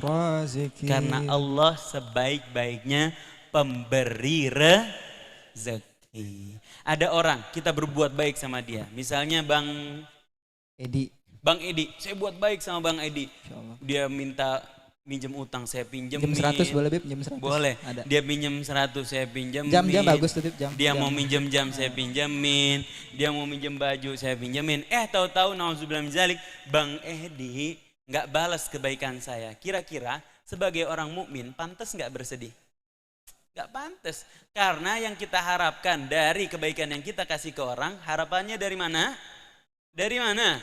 Karena Allah sebaik-baiknya pemberi rezeki. Ada orang kita berbuat baik sama dia, misalnya Bang Edi, saya buat baik sama Bang Edi. Dia minta minjem utang, saya pinjemin. Pinjem 100 boleh Bib, pinjem 100. Boleh. Ada. Dia pinjem 100, saya pinjemin. Jam bagus tuh Bib, jam. Dia mau minjem jam, saya pinjemin. Dia mau minjem baju, saya pinjemin. Tahu-tahu nauzubillah min zalik, Bang Edi nggak balas kebaikan saya. Kira-kira sebagai orang mukmin pantas nggak bersedih? Nggak pantas. Karena yang kita harapkan dari kebaikan yang kita kasih ke orang, harapannya dari mana? Dari mana?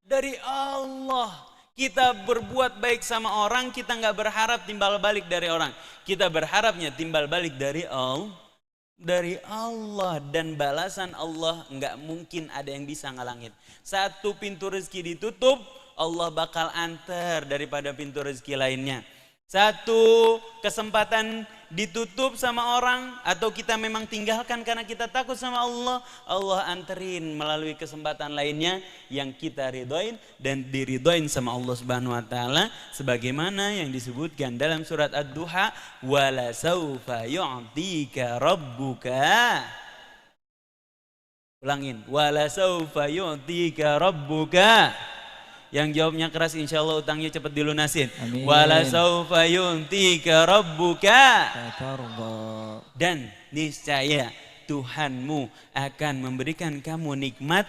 Dari Allah. Kita berbuat baik sama orang, kita nggak berharap timbal balik dari orang. Kita berharapnya timbal balik dari Allah. Dan balasan Allah nggak mungkin ada yang bisa ngalangin. Satu pintu rezeki ditutup, Allah bakal antar daripada pintu rezeki lainnya. Satu kesempatan ditutup sama orang atau kita memang tinggalkan karena kita takut sama Allah, Allah anterin melalui kesempatan lainnya yang kita ridhoin dan diridhoin sama Allah Subhanahu wa taala, sebagaimana yang disebutkan dalam surat Ad-Duha, wala saufa yu'tika rabbuka. Ulangin, wala saufa yu'tika rabbuka. Yang jawabnya keras insya Allah utangnya cepat dilunasin. Wala saufa yu'tika rabbuka. Dan niscaya Tuhanmu akan memberikan kamu nikmat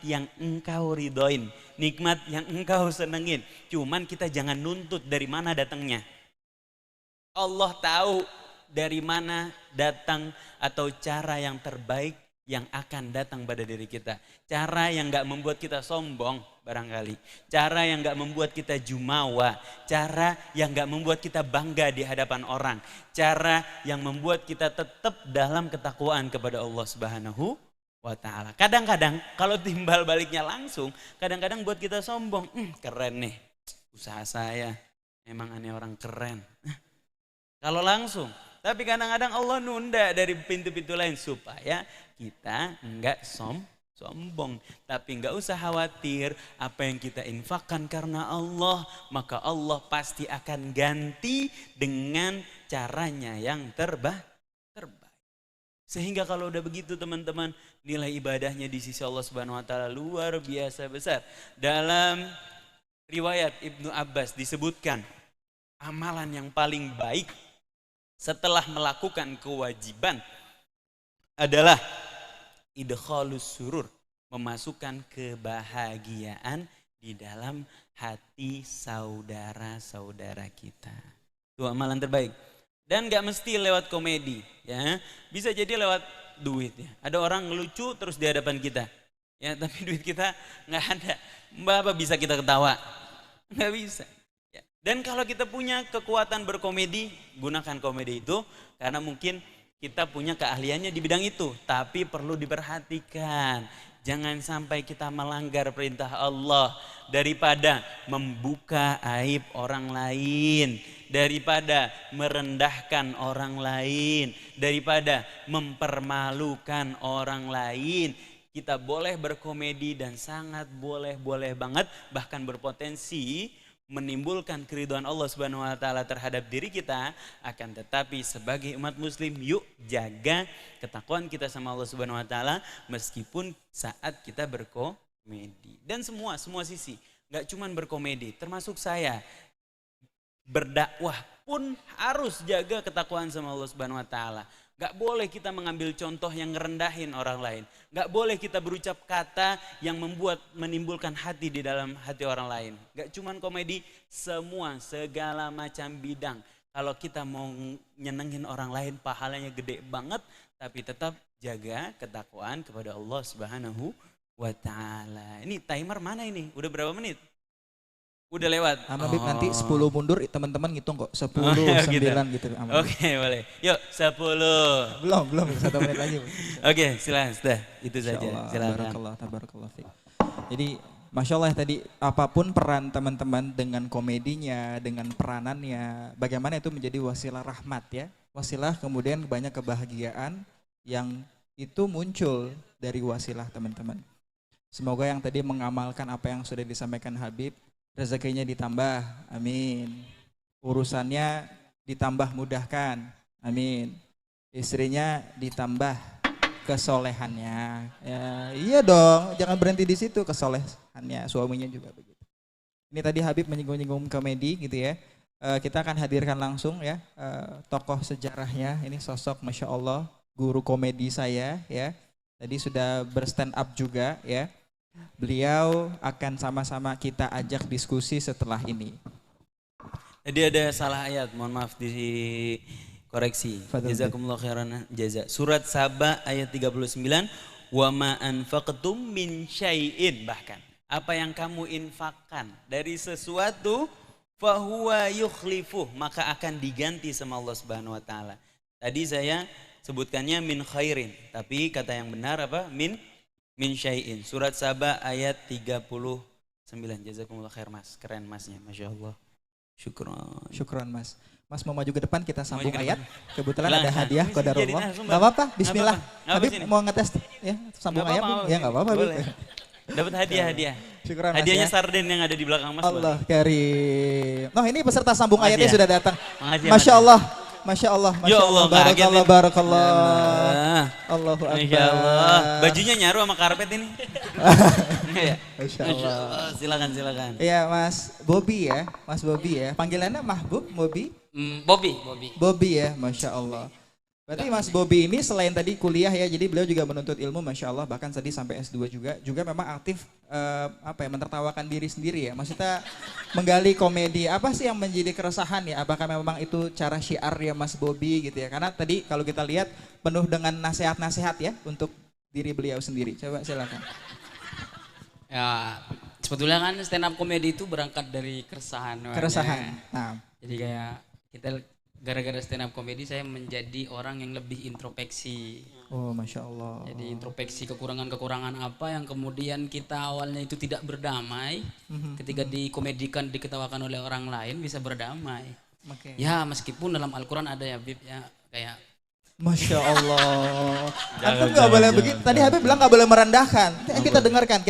yang engkau ridhoin, nikmat yang engkau senengin. Cuman kita jangan nuntut dari mana datangnya. Allah tahu dari mana datang atau cara yang terbaik yang akan datang pada diri kita. Cara yang gak membuat kita sombong barangkali. Cara yang gak membuat kita jumawa. Cara yang gak membuat kita bangga di hadapan orang. Cara yang membuat kita tetap dalam ketakwaan kepada Allah Subhanahu wa ta'ala. Kadang-kadang kalau timbal baliknya langsung, kadang-kadang buat kita sombong. Keren nih usaha saya. Memang aneh orang keren. Kalau langsung. Tapi kadang-kadang Allah nunda dari pintu-pintu lain supaya kita enggak sombong. Tapi enggak usah khawatir, apa yang kita infakkan karena Allah, maka Allah pasti akan ganti dengan caranya yang terbaik. Sehingga kalau udah begitu teman-teman, nilai ibadahnya di sisi Allah Subhanahu wa taala luar biasa besar. Dalam riwayat Ibnu Abbas disebutkan, amalan yang paling baik setelah melakukan kewajiban adalah idkhalus surur, memasukkan kebahagiaan di dalam hati saudara-saudara kita. Itu amalan terbaik. Dan gak mesti lewat komedi, ya. Bisa jadi lewat duit, ya. Ada orang ngelucu terus di hadapan kita, ya, tapi duit kita nggak ada. Apa bisa kita ketawa? Nggak bisa. Dan kalau kita punya kekuatan berkomedi, gunakan komedi itu karena mungkin kita punya keahliannya di bidang itu. Tapi perlu diperhatikan, jangan sampai kita melanggar perintah Allah daripada membuka aib orang lain, daripada merendahkan orang lain, daripada mempermalukan orang lain. Kita boleh berkomedi dan sangat boleh banget, bahkan berpotensi menimbulkan keridhaan Allah Subhanahu wa taala terhadap diri kita. Akan tetapi sebagai umat muslim, yuk jaga ketakwaan kita sama Allah Subhanahu wa taala meskipun saat kita berkomedi. Dan semua sisi, enggak cuman berkomedi, termasuk saya berdakwah pun harus jaga ketakwaan sama Allah Subhanahu wa taala. Gak boleh kita mengambil contoh yang ngerendahin orang lain. Gak boleh kita berucap kata yang menimbulkan hati di dalam hati orang lain. Gak cuman komedi, semua segala macam bidang. kalau kita mau nyenengin orang lain pahalanya gede banget, tapi tetap jaga ketakwaan kepada Allah Subhanahu wa Ta'ala. Ini timer mana ini? Udah berapa menit? Udah lewat. Habib nanti 10 mundur teman-teman ngitung kok. 10, Oh, ya, 9 gitu. gitu. Am Habib. Oke, boleh. Yuk, 10. Belum 1 menit lagi. Oke, silakan. Sudah, itu Masya saja. Allah, Silakan. Tabarakallah, tabarakallah fiik. Jadi Masya Allah tadi apapun peran teman-teman dengan komedinya, dengan peranannya, bagaimana itu menjadi wasilah rahmat ya. Wasilah kemudian banyak kebahagiaan yang itu muncul dari wasilah teman-teman. Semoga yang tadi mengamalkan apa yang sudah disampaikan Habib, rezekinya ditambah, amin. Urusannya ditambah mudahkan, amin. Istrinya ditambah kesolehannya. Ya, iya dong, jangan berhenti di situ, kesolehannya, suaminya juga begitu. Ini tadi Habib menyinggung-nyinggung komedi gitu ya. Kita akan hadirkan langsung ya tokoh sejarahnya. Ini sosok Masya Allah, guru komedi saya ya. Tadi sudah berstand up juga ya. Beliau akan sama-sama kita ajak diskusi setelah ini. Tadi ada salah ayat, mohon maaf dikoreksi. Fadhil. Jazakumullah khairan jaza. Surat Saba ayat 39, wa ma anfaqtum min syai'in, bahkan apa yang kamu infakkan dari sesuatu fahuwa yukhlifuh, maka akan diganti sama Allah Subhanahu wa taala. Tadi saya sebutkannya min khairin, tapi kata yang benar apa? Min syai'in. Surat Saba ayat 39. Jazakumullah khair Mas. Keren Masnya, Masya Allah. Syukron. Syukron Mas. Mas mau maju ke depan kita sambung Maju ke ayat. depan. Kebetulan Silahkan. ada hadiah Ini qadarullah. jadi narasumber. Gak apa-apa, bismillah. Nggak apa-apa. Habib Sini. mau ngetes ya sambung Nggak ayat? apa-apa, Ya nggak apa-apa. Habib. boleh. Dapat hadiah. Syukron Mas Hadiahnya ya. sarden yang ada di belakang Mas. Allah karim. Nah ini peserta sambung Makasih ayatnya ya. sudah datang. Makasih ya, Masya Mas. Allah. Masya Allah. Ya Masya Allah, Allah. kaget Barakallah. nih. Barakallah. Allah. Allahu Akbar. Masya Allah. Bajunya nyaru sama karpet ini. Enggak ya? Masya Masya Allah. Allah. Silakan. Iya Mas Bobby ya. Mas Bobby ya. Panggilannya Mahbub, Bobby? Bobby. Bobby ya, Masya Allah. Berarti Mas Bobby ini selain tadi kuliah ya, jadi beliau juga menuntut ilmu, Masya Allah, bahkan tadi sampai S2 juga memang aktif menertawakan diri sendiri ya. Maksudnya menggali komedi, apa sih yang menjadi keresahan ya? Apakah memang itu cara syiar ya Mas Bobby gitu ya? Karena tadi kalau kita lihat penuh dengan nasihat-nasihat ya untuk diri beliau sendiri. Coba silakan. Ya, sebetulnya kan stand up comedy itu berangkat dari keresahan. makanya. Keresahan. Nah, Jadi kayak kita gara-gara stand up comedy saya menjadi orang yang lebih introspeksi. oh Masya Allah. Jadi introspeksi kekurangan-kekurangan apa yang kemudian kita awalnya itu tidak berdamai, ketika dikomedikan, diketawakan oleh orang lain bisa berdamai. Oke. Ya meskipun dalam Al-Quran ada ya Bib ya kayak Masya Allah. Jangan, Antum nggak boleh jangan, begitu. Tadi Habib bilang nggak boleh merendahkan. Kita dengarkan.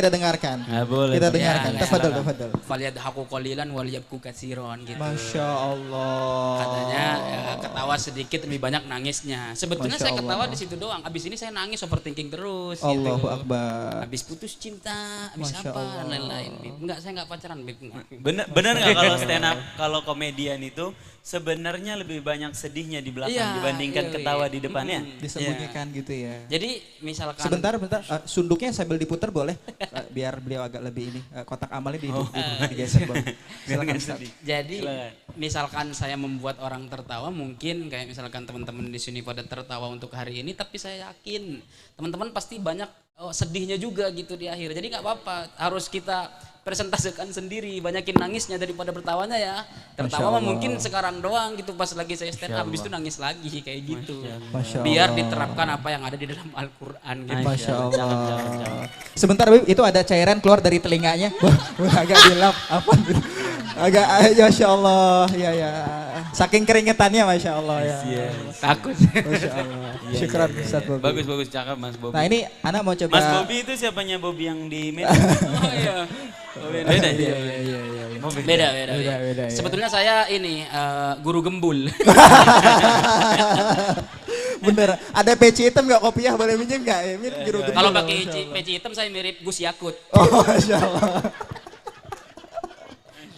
Nggak boleh. Kita Pak. dengarkan. Ya, Tafadhol, kayak tafadhol. Falyadhaku qalilan walyabku katsiran gitu. Masya Allah. Katanya ya, ketawa sedikit lebih banyak nangisnya. Sebetulnya Masya saya ketawa Allah. di situ doang. Abis ini saya nangis overthinking terus. Allahu gitu. Akbar. Habis putus cinta, habis Masya apa Allah. dan lain-lain. Bib. Enggak, saya enggak pacaran, Bib. Enggak. Bener nggak kalau stand up, kalau komedian itu sebenarnya lebih banyak sedihnya di belakang Iya, dibandingkan iya, ketawa iya. di depannya. Disembunyikan gitu ya. Jadi misalkan Sebentar. Sunduknya sambil diputar boleh? Biar beliau agak lebih ini. Kotak amalnya digeser boleh. Silakan Ustaz. Jadi Silakan. misalkan saya membuat orang tertawa, mungkin kayak misalkan teman-teman di sini pada tertawa untuk hari ini, tapi saya yakin teman-teman pasti banyak sedihnya juga gitu di akhir. Jadi nggak apa-apa, harus kita presentasikan sendiri, banyakin nangisnya daripada bertawanya ya. Tertawa mah Allah. mungkin sekarang doang gitu pas lagi saya stand up, habis itu nangis lagi kayak gitu. Masya Biar Allah. diterapkan apa yang ada di dalam Al-Qur'an gitu. Masya Jangan, Allah. jangan. Sebentar Habib, itu ada cairan keluar dari telinganya. Wah, agak dilap. Apa? Agak, Masya Allah. Ya. Saking keringetannya Masya Allah ya. Takut. Masya Allah. Syukran Ustaz Bobby. Bagus cakep Mas Bobby. Nah ini anak mau coba. Mas Bobby itu siapanya Bobby yang di Medan? Oh iya. Beda ya? Iya. Oh, Beda, Beda, ya. Sebetulnya saya ini guru gembul. Bener. Ada peci hitam nggak kopiah boleh minjem nggak? Ya, mirip biru gembul, Kalau pakai Masya Allah. peci hitam saya mirip Gus Yakut. Oh Masya Allah.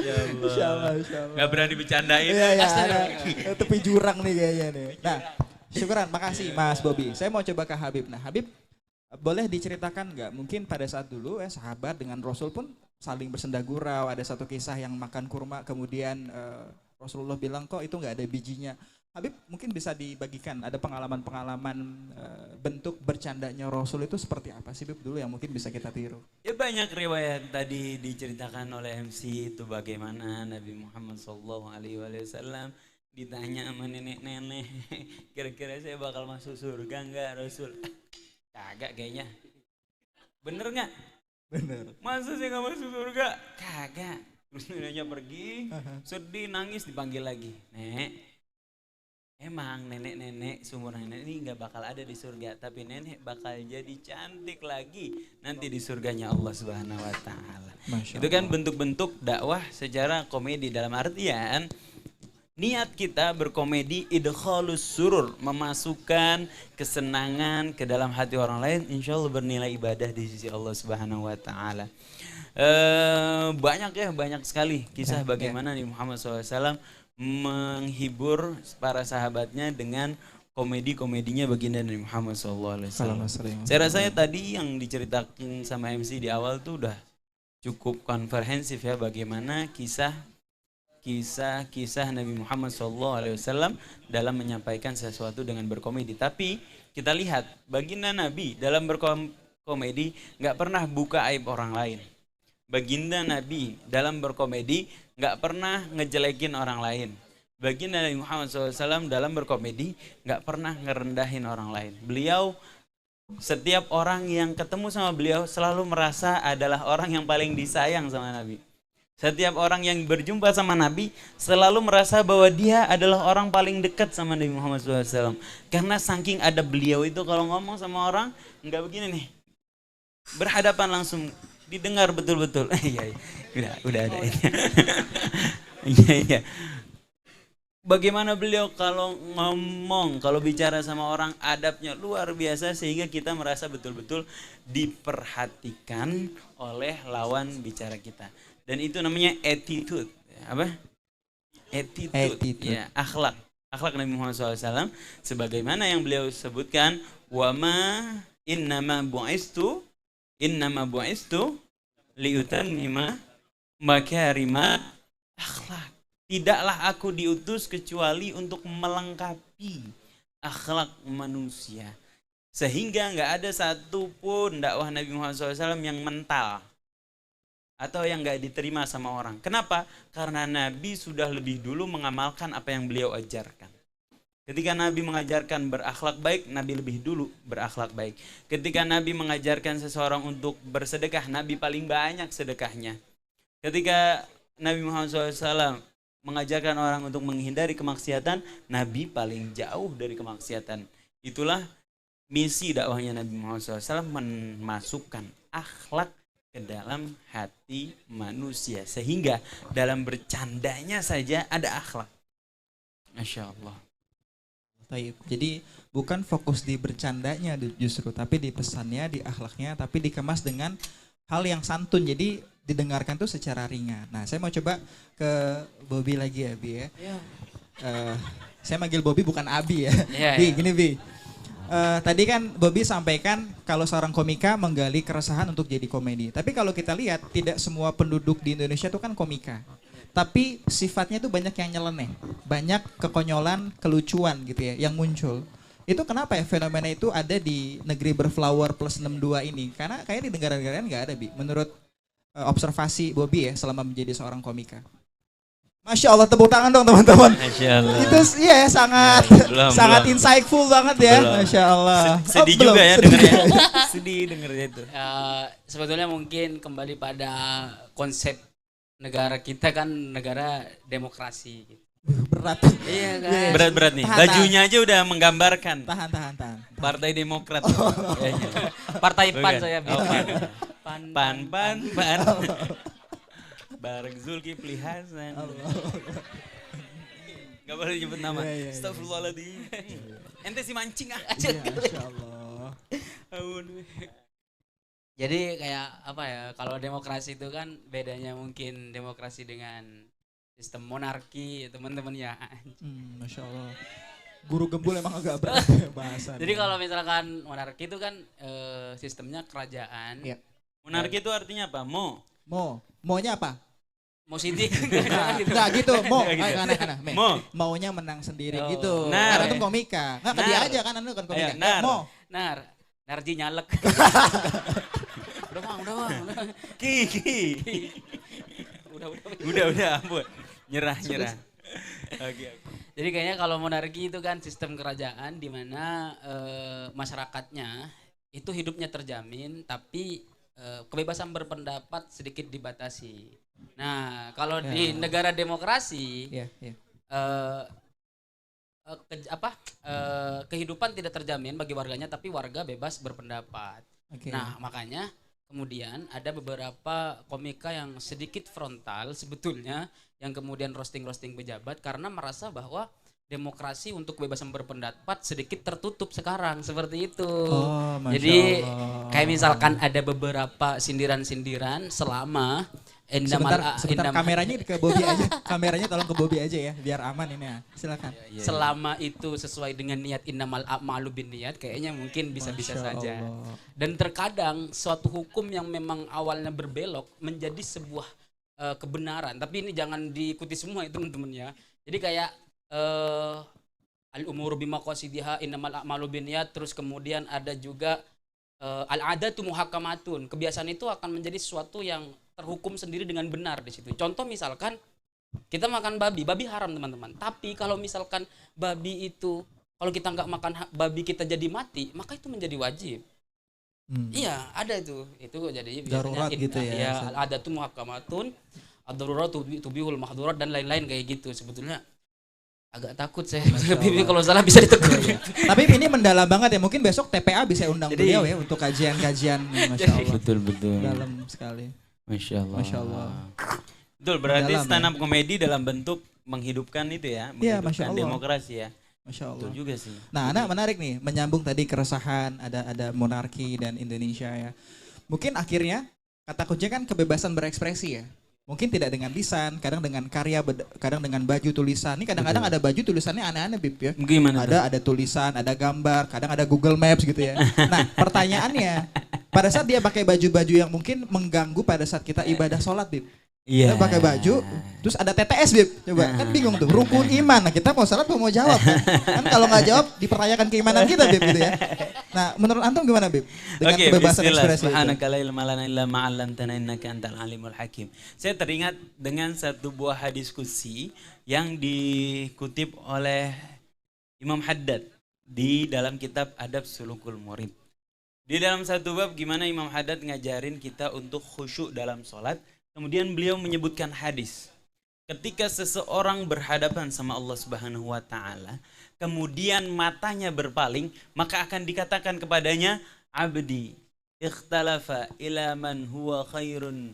Masya Allah. Gak berani bercandain. Iya, Astagfirullah. ada tepi jurang nih kayaknya nih. Nah, syukuran, makasih Mas Bobby. Saya mau coba ke Habib. Nah, Habib, boleh diceritakan nggak? Mungkin pada saat dulu ya sahabat dengan Rasul pun saling bersenda gurau. Ada satu kisah yang makan kurma, kemudian Rasulullah bilang kok itu nggak ada bijinya. Habib mungkin bisa dibagikan ada pengalaman-pengalaman bentuk bercandanya Rasul itu seperti apa sih Bib dulu yang mungkin bisa kita tiru. Ya banyak riwayat tadi diceritakan oleh MC itu bagaimana Nabi Muhammad SAW ditanya sama nenek-nenek, kira-kira saya bakal masuk surga enggak Rasul? Kagak kayaknya. Bener nggak? Bener. Masa saya nggak masuk surga? Kagak. Terus neneknya pergi, sedih, nangis, dipanggil lagi. Nek, emang nenek-nenek seumur nenek ini nggak bakal ada di surga, tapi nenek bakal jadi cantik lagi nanti di surganya Allah Subhanahu Wa Taala. Itu kan bentuk-bentuk dakwah secara komedi, dalam artian niat kita berkomedi idkhalus surur, memasukkan kesenangan ke dalam hati orang lain, insya Allah bernilai ibadah di sisi Allah Subhanahu Wa Taala. Banyak sekali kisah bagaimana Nabi Muhammad SAW menghibur para sahabatnya dengan komedi-komedinya baginda Nabi Muhammad SAW. Saya rasa tadi yang diceritakan sama MC di awal tuh udah cukup komprehensif ya, bagaimana kisah Nabi Muhammad SAW dalam menyampaikan sesuatu dengan berkomedi. Tapi kita lihat baginda Nabi dalam berkomedi nggak pernah buka aib orang lain. Baginda Nabi dalam berkomedi nggak pernah ngejelekin orang lain. Baginda Nabi Muhammad SAW dalam berkomedi nggak pernah ngerendahin orang lain. Beliau, setiap orang yang ketemu sama beliau selalu merasa adalah orang yang paling disayang sama Nabi. Setiap orang yang berjumpa sama Nabi selalu merasa bahwa dia adalah orang paling dekat sama Nabi Muhammad SAW. Karena saking ada beliau itu kalau ngomong sama orang nggak begini nih, berhadapan langsung, didengar betul-betul. Iya, udah ada ini. Iya. Bagaimana beliau kalau ngomong, kalau bicara sama orang, adabnya luar biasa sehingga kita merasa betul-betul diperhatikan oleh lawan bicara kita. Dan itu namanya attitude. Apa? Attitude. Ya, akhlak Nabi Muhammad SAW sebagaimana yang beliau sebutkan, wama innama bu'istu liutammima makarima akhlak. Tidaklah aku diutus kecuali untuk melengkapi akhlak manusia. Sehingga nggak ada satupun dakwah Nabi Muhammad SAW yang mental atau yang nggak diterima sama orang. Kenapa? Karena Nabi sudah lebih dulu mengamalkan apa yang beliau ajarkan. Ketika Nabi mengajarkan berakhlak baik, Nabi lebih dulu berakhlak baik. Ketika Nabi mengajarkan seseorang untuk bersedekah, Nabi paling banyak sedekahnya. Ketika Nabi Muhammad SAW mengajarkan orang untuk menghindari kemaksiatan, Nabi paling jauh dari kemaksiatan. Itulah misi dakwahnya Nabi Muhammad SAW, memasukkan akhlak ke dalam hati manusia. Sehingga dalam bercandanya saja ada akhlak. Masya Allah. Jadi bukan fokus di bercandanya justru, tapi di pesannya, di akhlaknya, tapi dikemas dengan hal yang santun. Jadi didengarkan tuh secara ringan. Nah, saya mau coba ke Bobby lagi ya, Bi ya. Saya manggil Bobby bukan Abi ya. Bi, gini Bi. Tadi kan Bobby sampaikan kalau seorang komika menggali keresahan untuk jadi komedi. Tapi kalau kita lihat tidak semua penduduk di Indonesia itu kan komika. Tapi sifatnya tuh banyak yang nyeleneh, banyak kekonyolan, kelucuan gitu ya yang muncul. Itu kenapa ya fenomena itu ada di negeri berflower plus 62 ini? Karena kayak di negara-negara lain nggak ada, Bi. Menurut observasi Bobby ya selama menjadi seorang komika. Masya Allah, tepuk tangan dong teman-teman. Masya Allah. Itu ya sangat sangat insightful banget ya. Masya Allah. Sedih juga ya dengernya. Sedih dengernya itu. Sebetulnya mungkin kembali pada konsep negara kita kan negara demokrasi gitu. Berat. Iya kan. Berat-berat nih. Bajunya aja udah menggambarkan. Tahan. Partai Demokrat. Partai PAN saya. Pan. Bareng Zulkifli Hasan. Gak boleh nyebut nama. Astagfirullahaladzim. Ente si mancing ah. Masya Allah. Jadi kayak apa ya, kalau demokrasi itu kan bedanya mungkin demokrasi dengan sistem monarki teman-teman ya. Masya Allah. Guru gembul emang agak berat bahasan. Jadi kalau misalkan monarki itu kan sistemnya kerajaan. Iya. Monarki itu artinya apa? Maunya Maunya apa? Mau sidik. Enggak gitu, mau anak-anak. Mau. Maunya menang sendiri Oh. gitu. Nah. Karena itu komika. Enggak ke dia Nah. aja kan anu kan komika. Ayo, Nar. Mau. Narji nyalek. Udah bang, udah bang. Kiki. Udah. Udah, ampun. Nyerah. Oke. Jadi kayaknya kalau monarki itu kan sistem kerajaan di mana masyarakatnya itu hidupnya terjamin, tapi kebebasan berpendapat sedikit dibatasi. Nah, kalau di negara demokrasi Iya. eh, kehidupan tidak terjamin bagi warganya, tapi warga bebas berpendapat. Oke. Nah, makanya kemudian ada beberapa komika yang sedikit frontal sebetulnya, yang kemudian roasting pejabat karena merasa bahwa demokrasi untuk kebebasan berpendapat sedikit tertutup sekarang, seperti itu. Oh, Masya Jadi Allah. kayak misalkan ada beberapa sindiran-sindiran selama Sebentar kameranya ke Bobby aja. Kameranya tolong ke Bobby aja ya, biar aman ini ya. Silakan. selama itu sesuai dengan niat innamal a'malu binniyat, kayaknya mungkin bisa-bisa Masya saja. Allah. Dan terkadang suatu hukum yang memang awalnya berbelok menjadi sebuah kebenaran, tapi ini jangan diikuti semua ya teman-teman ya. Jadi kayak al-umuru bimaqasidiha innamal a'malu binniyat, terus kemudian ada juga al-adatu muhakkamatun. Kebiasaan itu akan menjadi sesuatu yang terhukum sendiri dengan benar di situ. Contoh misalkan kita makan babi haram teman-teman. Tapi kalau misalkan babi itu, kalau kita nggak makan babi kita jadi mati, maka itu menjadi wajib. Iya, ada itu. Itu jadi Darurat gitu ya. Iya, al-adatu muhakkamatun, ad-darurat tubihul mahdurat dan lain-lain kayak gitu. Sebetulnya agak takut saya. Tapi kalau salah bisa ditegur. Tapi ini mendalam banget ya. Mungkin besok TPA bisa undang beliau ya untuk kajian-kajian. Masya Allah. Betul. Dalam sekali. Masya Allah. Betul, berarti Mendalam, stand up komedi dalam bentuk menghidupkan itu ya, Iya, menghidupkan Masya Allah. demokrasi ya. Masya Allah. Betul juga sih. Nah, Ana menarik nih, menyambung tadi keresahan, ada monarki dan Indonesia ya. Mungkin akhirnya kata kuncinya kan kebebasan berekspresi ya. Mungkin tidak dengan lisan, kadang dengan karya, kadang dengan baju tulisan. Ini kadang-kadang ada baju tulisannya aneh-aneh Bib ya. Gimana tuh? Ada tulisan, ada gambar, kadang ada Google Maps gitu ya. Nah, pertanyaannya, pada saat dia pakai baju-baju yang mungkin mengganggu pada saat kita ibadah sholat Bib. Iya. Kita pakai baju, terus ada TTS Bib. Coba, kan bingung tuh, rukun iman. Nah, kita mau sholat mau jawab kan? Kan kalau nggak jawab, dipertanyakan keimanan kita Bib gitu ya. Nah, menurut antum gimana Bib? Dengan Oke, kebebasan bismillah. ekspresi itu. Subhanaka la ilma lana illa ma 'allamtana innaka antal alimul hakim. Saya teringat dengan satu buah hadis qudsi yang dikutip oleh Imam Haddad di dalam kitab Adab Sulukul Murid. Di dalam satu bab gimana Imam Haddad ngajarin kita untuk khusyuk dalam sholat. Kemudian beliau menyebutkan hadis. Ketika seseorang berhadapan sama Allah Subhanahu wa taala, kemudian matanya berpaling, maka akan dikatakan kepadanya, "Abdi, ikhtalafa ila man huwa khairun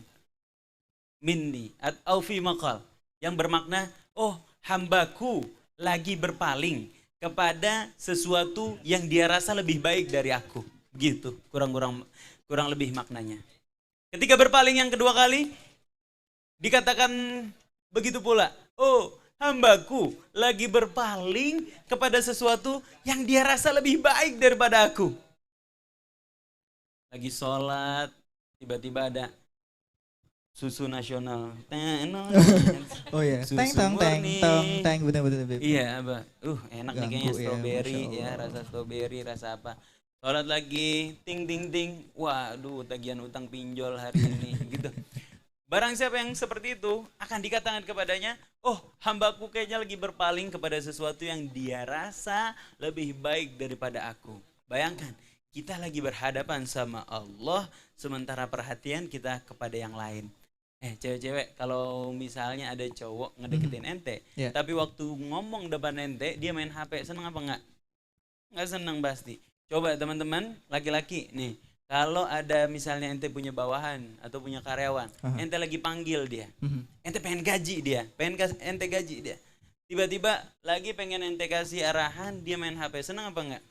minni." Atau fi maqal yang bermakna, "Oh, hambaku lagi berpaling kepada sesuatu yang dia rasa lebih baik dari aku." Gitu, kurang lebih maknanya. Ketika berpaling yang kedua kali, dikatakan begitu pula, "Oh, hambaku lagi berpaling kepada sesuatu yang dia rasa lebih baik daripada aku." Lagi sholat, tiba-tiba ada susu nasional. Oh iya, Susu teng murni. bener Bib. Iya, apa? Enak nih Ganggu kayaknya ya, strawberry Masya ya, Allah. rasa strawberry, rasa apa. Sholat lagi, ting ting ting. Waduh, tagihan utang pinjol hari ini gitu. Barang siapa yang seperti itu akan dikatakan kepadanya, "Oh, hambaku kayaknya lagi berpaling kepada sesuatu yang dia rasa lebih baik daripada aku." Bayangkan, kita lagi berhadapan sama Allah, sementara perhatian kita kepada yang lain. Cewek-cewek, kalau misalnya ada cowok ngedeketin ente, Iya. tapi waktu ngomong depan ente, dia main HP, seneng apa enggak? Enggak seneng pasti. Coba teman-teman, laki-laki nih, kalau ada misalnya ente punya bawahan atau punya karyawan, ente lagi panggil dia, ente pengen gaji dia, ente gaji dia, tiba-tiba lagi pengen ente kasih arahan, dia main HP, seneng apa enggak?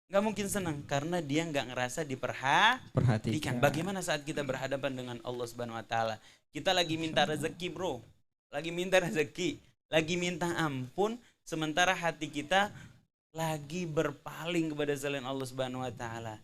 Enggak mungkin seneng, karena dia enggak ngerasa diperhatikan. Bagaimana saat kita berhadapan dengan Allah Subhanahu Wa Taala? Kita lagi minta rezeki bro, lagi minta rezeki, lagi minta ampun, sementara hati kita lagi berpaling kepada selain Allah Subhanahu Wa Taala.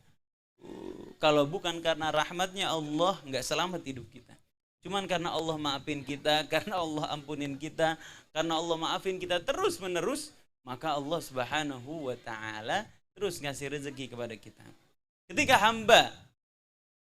Kalau bukan karena rahmatnya Allah, nggak selamat hidup kita. Cuman karena Allah maafin kita, karena Allah ampunin kita, karena Allah maafin kita terus menerus, maka Allah Subhanahu wa taala terus ngasih rezeki kepada kita. Ketika hamba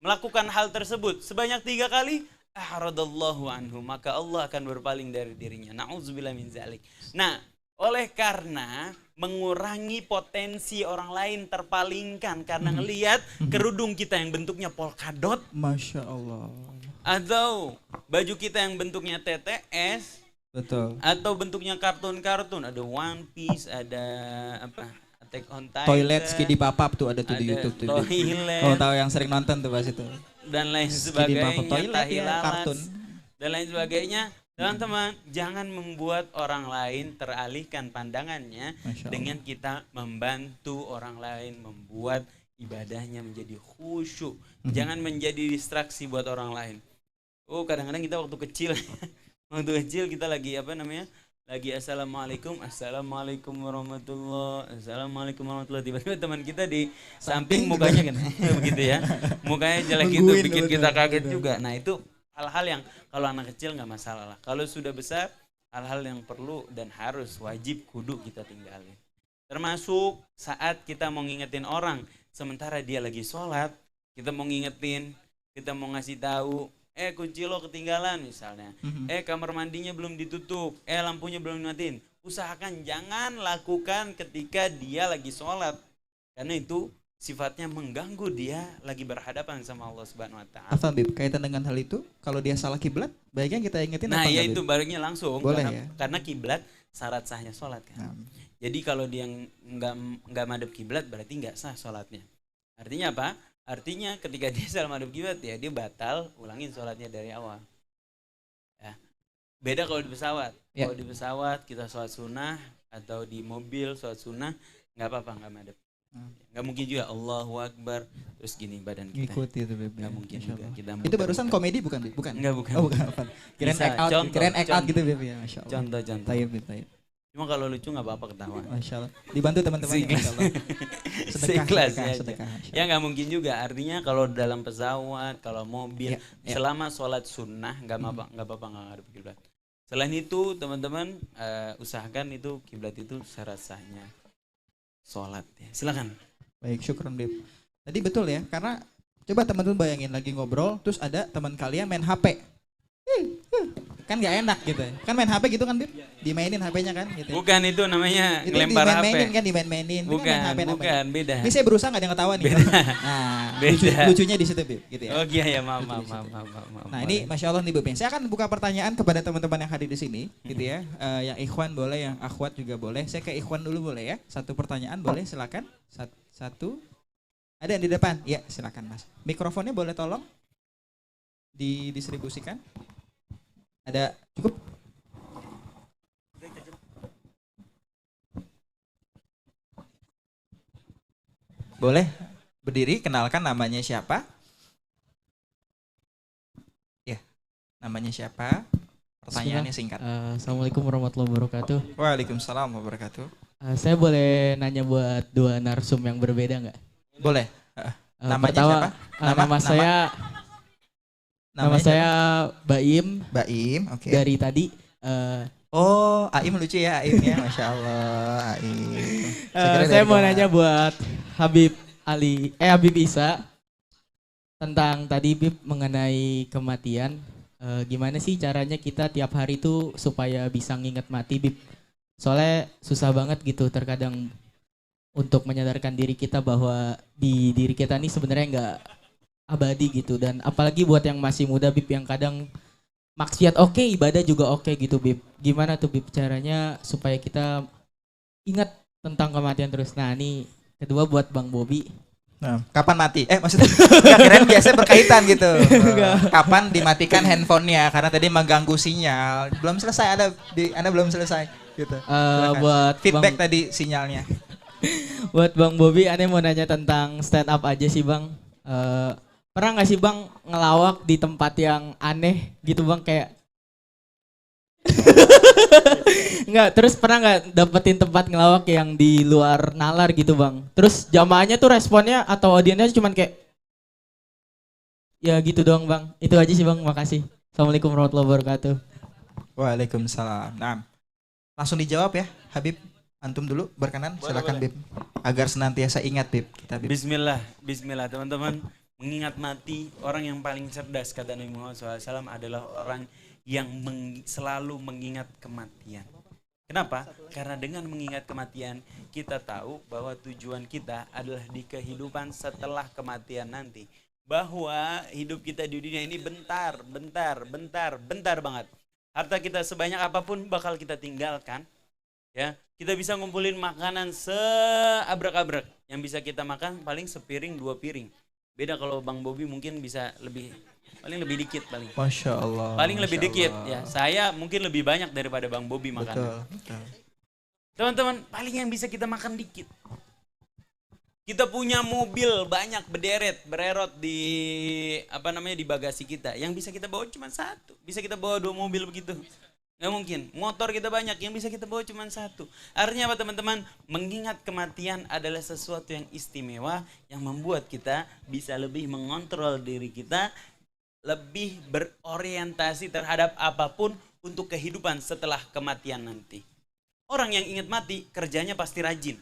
melakukan hal tersebut sebanyak 3 kali, a'radallahu anhu, maka Allah akan berpaling dari dirinya. Na'udzubillah min zalik. Nah, oleh karena mengurangi potensi orang lain terpalingkan karena ngelihat kerudung kita yang bentuknya polkadot, Masya Allah. atau baju kita yang bentuknya TTS, Betul. atau bentuknya kartun-kartun, ada One Piece, ada apa, Attack on Titan, Toilet Skidi Papap tuh ada tuh di ada YouTube tuh. toilet, Kalau tahu yang sering nonton tuh pas itu. dan lain Skidi Papap sebagainya, toilet tahi ya, lalat, kartun. dan lain sebagainya. Teman-teman, jangan membuat orang lain teralihkan pandangannya Masya Allah. dengan kita membantu orang lain membuat ibadahnya menjadi khusyuk. Jangan menjadi distraksi buat orang lain. Oh, kadang-kadang kita waktu kecil kita lagi apa namanya? Lagi assalamualaikum warahmatullahi, assalamualaikum warahmatullahi, tiba-tiba teman kita di samping mukanya kan begitu ya, mukanya jelek gitu, Nungguin bikin betul, kita kaget betul. juga. Nah, itu hal-hal yang kalau anak kecil nggak masalah lah. Kalau sudah besar, hal-hal yang perlu dan harus wajib kudu kita tinggalin. Termasuk saat kita mau ngingetin orang, sementara dia lagi sholat, kita mau ngingetin, kita mau ngasih tahu, kunci lo ketinggalan misalnya, kamar mandinya belum ditutup, lampunya belum dimatiin. Usahakan jangan lakukan ketika dia lagi sholat, karena itu sifatnya mengganggu dia lagi berhadapan sama Allah Subhanahu wa taala. Afan Bib, kaitan dengan hal itu, kalau dia salah kiblat, baiknya kita ingetin Nah, apa ya enggak, itu Bib? barunya langsung Boleh karena, ya? karena kiblat syarat sahnya sholat kan. Nah, Jadi kalau dia nggak madep kiblat berarti nggak sah sholatnya. Artinya apa? Artinya ketika dia salah madep kiblat ya dia batal, ulangin sholatnya dari awal. Ya. Beda kalau di pesawat. Ya. Kalau di pesawat kita sholat sunnah atau di mobil sholat sunnah nggak apa-apa nggak madep. Nggak mungkin juga Allahu Akbar terus gini badan kita. ngikuti itu Bib. Nggak mungkin Masya juga. Allah. Kita Itu barusan komedi bukan Bib? Bukan. Enggak, bukan. Oh, bukan. Afan. Kirain Bisa, act out, contoh, kirain act out contoh. gitu Bib ya, Masya Allah. Contoh-contoh. Tayyib Bib, tayyib. Cuma kalau lucu nggak apa-apa ketawa. Masya Allah. Dibantu teman-teman ya, Masya Allah. Sedekah, Seikhlas sedekah, aja. sedekah. Masya Ya nggak mungkin juga. Artinya kalau dalam pesawat, kalau mobil, Ya. selama sholat sunnah nggak apa-apa nggak ngadep kiblat. Selain itu teman-teman usahakan itu kiblat itu syarat sahnya sholat. Ya. Silakan. Baik, syukron Bib. Tadi betul ya, karena coba teman-teman bayangin lagi ngobrol, terus ada teman kalian main HP. Kan nggak enak gitu ya. Kan main HP gitu kan Bib? Dimainin HP-nya kan gitu. ya. Bukan itu namanya Itu ngelempar HP. dimain-mainin kan, dimain-mainin. Ini kan main Bukan, HP namanya. bukan, beda. Ini saya berusaha nggak ada yang ketawa nih. Beda. Nah, Beda. lucunya di situ Bib, gitu ya. Oh iya ya, maaf. Nah ini Masya Allah nih Bib. Saya akan buka pertanyaan kepada teman-teman yang hadir di sini, gitu ya. Yang ikhwan boleh, yang akhwat juga boleh. Saya ke ikhwan dulu boleh ya. Satu pertanyaan boleh, silakan. Satu. Ada yang di depan? Ya, silakan Mas. Mikrofonnya boleh tolong didistribusikan. Ada cukup? Boleh berdiri, kenalkan namanya siapa? Ya, namanya siapa? Pertanyaannya singkat. Assalamualaikum warahmatullahi wabarakatuh. Waalaikumsalam wabarakatuh. Saya boleh nanya buat dua narsum yang berbeda nggak? Boleh. Namanya Pertama, siapa? Nama saya Baim Baim, oke. dari tadi. Oh, Aim lucu ya Aim ya, Masya Allah Aim. Saya mau nanya buat Habib Habib Isa tentang tadi Bib mengenai kematian. Gimana sih caranya kita tiap hari itu supaya bisa nginget mati Bib? Soalnya susah banget gitu terkadang untuk menyadarkan diri kita bahwa di diri kita ini sebenarnya nggak abadi gitu, dan apalagi buat yang masih muda Bib yang kadang maksiat oke, ibadah juga oke gitu Bib. Gimana tuh Bib caranya supaya kita ingat tentang kematian terus? Nah ini kedua buat Bang Bobi. Nah, kapan mati? Maksudnya nggak, kirain biasanya berkaitan gitu. Kapan dimatikan handphonenya karena tadi mengganggu sinyal. Belum selesai, Anda belum selesai gitu. Silakan. Buat Feedback Bang, tadi sinyalnya. buat Bang Bobi, aneh mau nanya tentang stand up aja sih Bang. Pernah nggak sih Bang ngelawak di tempat yang aneh gitu Bang, kayak nggak, terus pernah nggak dapetin tempat ngelawak yang di luar nalar gitu Bang? Terus jamaahnya tuh responnya atau audiensnya cuman kayak ya gitu doang Bang. Itu aja sih Bang, makasih. Assalamualaikum warahmatullahi wabarakatuh. Waalaikumsalam. Nah, langsung dijawab ya, Habib. Antum dulu berkenan, silakan Bib. Agar senantiasa ingat Bib, kita Bib. Bismillah, bismillah teman-teman. Mengingat mati, orang yang paling cerdas kata Nabi Muhammad SAW adalah orang yang selalu mengingat kematian. Kenapa? Karena dengan mengingat kematian, kita tahu bahwa tujuan kita adalah di kehidupan setelah kematian nanti. Bahwa hidup kita di dunia ini bentar banget. Harta kita sebanyak apapun bakal kita tinggalkan. Ya, kita bisa ngumpulin makanan seabrek-abrek. Yang bisa kita makan paling sepiring 2 piring. Beda kalau Bang Bobi mungkin bisa paling lebih dikit paling. Masya Allah. Paling lebih Masya dikit Allah. ya. Saya mungkin lebih banyak daripada Bang Bobi makan. Betul. Teman-teman, paling yang bisa kita makan dikit. Kita punya mobil banyak bererot di di bagasi kita. Yang bisa kita bawa cuma 1. Bisa kita bawa 2 mobil begitu. Nggak mungkin. Motor kita banyak, yang bisa kita bawa cuma 1. Artinya apa teman-teman? Mengingat kematian adalah sesuatu yang istimewa yang membuat kita bisa lebih mengontrol diri kita, lebih berorientasi terhadap apapun untuk kehidupan setelah kematian nanti. Orang yang ingat mati, kerjanya pasti rajin.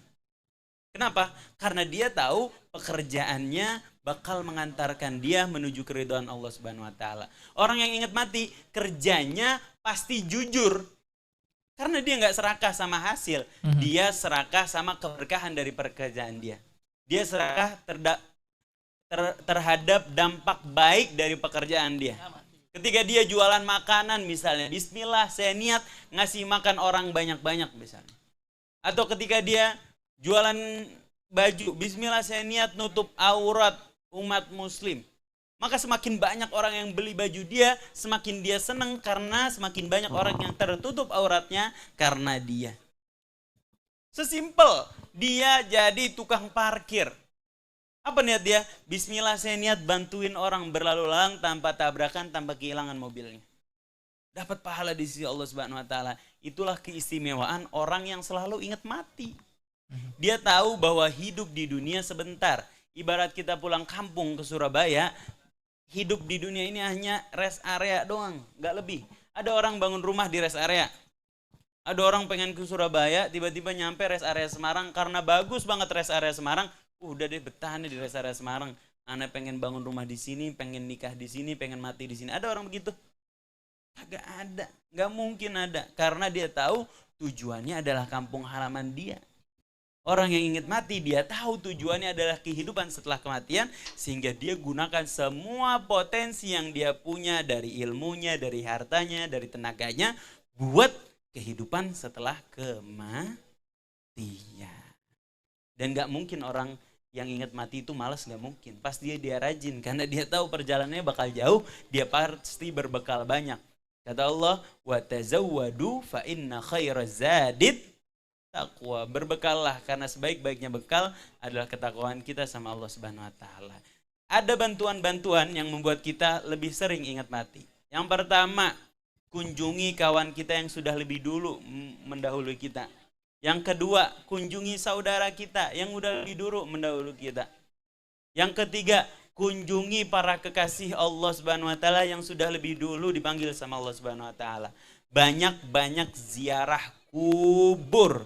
Kenapa? Karena dia tahu pekerjaannya bakal mengantarkan dia menuju keridhaan Allah Subhanahu wa taala. Orang yang ingat mati, kerjanya pasti jujur. Karena dia nggak serakah sama hasil, dia serakah sama keberkahan dari pekerjaan dia. Dia serakah terhadap dampak baik dari pekerjaan dia. Ketika dia jualan makanan misalnya, bismillah saya niat ngasih makan orang banyak-banyak misalnya. Atau ketika dia jualan baju, bismillah saya niat nutup aurat umat muslim. Maka semakin banyak orang yang beli baju dia, semakin dia senang karena semakin banyak orang yang tertutup auratnya karena dia. Sesimpel, dia jadi tukang parkir. Apa niat dia? Bismillah saya niat bantuin orang berlalu lalang tanpa tabrakan, tanpa kehilangan mobilnya. Dapat pahala di sisi Allah Subhanahu wa taala. Itulah keistimewaan orang yang selalu ingat mati. Dia tahu bahwa hidup di dunia sebentar. Ibarat kita pulang kampung ke Surabaya, hidup di dunia ini hanya rest area doang, gak lebih. Ada orang bangun rumah di rest area. Ada orang pengen ke Surabaya, tiba-tiba nyampe rest area Semarang. Karena bagus banget rest area Semarang, udah deh betah nih di rest area Semarang. Anak pengen bangun rumah di sini, pengen nikah di sini, pengen mati di sini. Ada orang begitu? Gak ada, gak mungkin ada. Karena dia tahu tujuannya adalah kampung halaman dia. Orang yang ingat mati, dia tahu tujuannya adalah kehidupan setelah kematian, sehingga dia gunakan semua potensi yang dia punya dari ilmunya, dari hartanya, dari tenaganya, buat kehidupan setelah kematian. Dan gak mungkin orang yang ingat mati itu malas, gak mungkin. Pasti dia rajin, karena dia tahu perjalanannya bakal jauh, dia pasti berbekal banyak. Kata Allah, wa tazawwadu fa inna khairaz zadid taqwa. Berbekallah karena sebaik-baiknya bekal adalah ketakwaan kita sama Allah Subhanahu wa taala. Ada bantuan-bantuan yang membuat kita lebih sering ingat mati. Yang pertama, kunjungi kawan kita yang sudah lebih dulu mendahului kita. Yang kedua, kunjungi saudara kita yang udah lebih dulu mendahului kita. Yang ketiga, kunjungi para kekasih Allah Subhanahu wa taala yang sudah lebih dulu dipanggil sama Allah Subhanahu wa taala. Banyak-banyak ziarah kubur.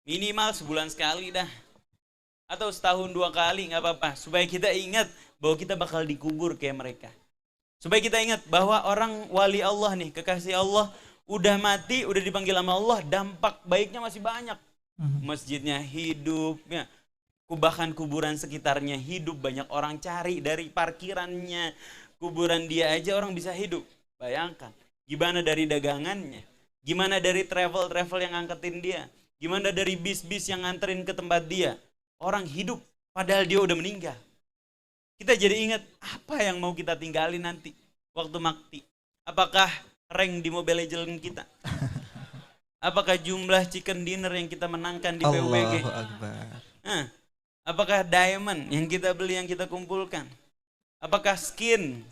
Minimal sebulan sekali dah. Atau setahun 2 kali gak apa-apa. Supaya kita ingat bahwa kita bakal dikubur kayak mereka. Supaya kita ingat bahwa orang wali Allah nih, kekasih Allah, udah mati, udah dipanggil sama Allah, dampak baiknya masih banyak. Masjidnya hidup, ya. Bahkan kuburan sekitarnya hidup, banyak orang cari dari parkirannya. Kuburan dia aja orang bisa hidup. Bayangkan, gimana dari dagangannya? Gimana dari travel-travel yang angkatin dia? Gimana dari bis-bis yang nganterin ke tempat dia? Orang hidup padahal dia udah meninggal. Kita jadi ingat apa yang mau kita tinggalin nanti waktu mati. Apakah rank di Mobile Legends kita? Apakah jumlah chicken dinner yang kita menangkan di PUBG? Allahu Akbar. Apakah diamond yang kita beli, yang kita kumpulkan? Apakah skin?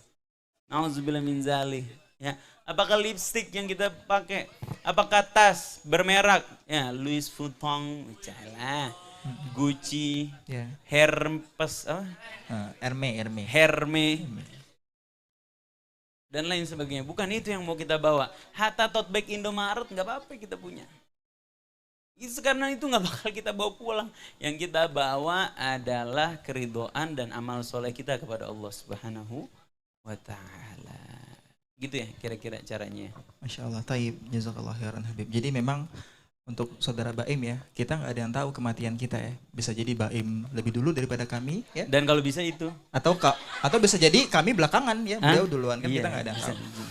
Nauzubillah min zalik. Ya. Apakah lipstick yang kita pakai? Apakah tas bermerek? Ya, Louis Vuitton, Cala, Gucci, Ya. Hermes, apa? Herme. Hermes. dan lain sebagainya. Bukan itu yang mau kita bawa. Hatta tote bag Indomaret nggak apa-apa kita punya. Itu karena itu nggak bakal kita bawa pulang. Yang kita bawa adalah keridhaan dan amal soleh kita kepada Allah Subhanahu wa Ta'ala. Gitu ya kira-kira caranya. Masya Allah, taib, jazakallah khairan Habib. Jadi memang untuk saudara Baim ya, kita nggak ada yang tahu kematian kita ya. Bisa jadi Baim lebih dulu daripada kami ya. Dan kalau bisa itu. Atau bisa jadi kami belakangan ya, beliau duluan kan, Iya, kita nggak ada yang bisa. tahu.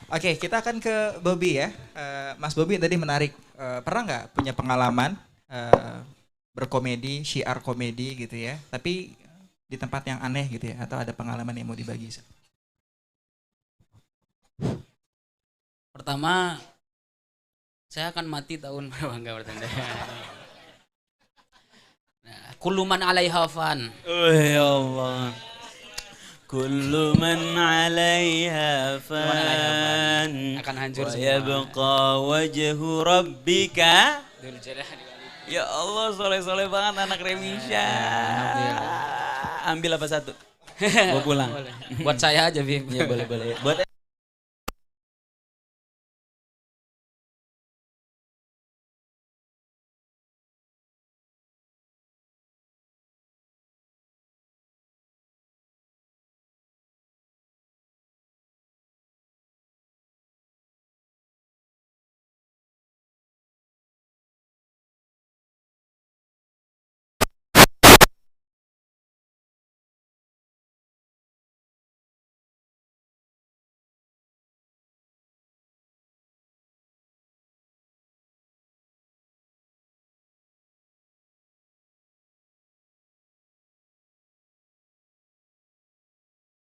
Oke, kita akan ke Bobby ya. Mas Bobby tadi menarik. Pernah nggak punya pengalaman berkomedi, syiar komedi gitu ya, tapi di tempat yang aneh gitu ya, atau ada pengalaman yang mau dibagi? Pertama, saya akan mati tahun berapa enggak bertanda. Nah, kullu man 'alaiha fan. Oh ya Allah. Kullu man 'alaiha fan. Akan hancur Wa semua. yabqa wajhu rabbika. Dzul jalali wal ikram. Ya Allah, soleh-soleh banget anak Remisha. Ambil apa satu? Gua pulang. Boleh. Buat saya aja, Bim. Ya boleh. Buat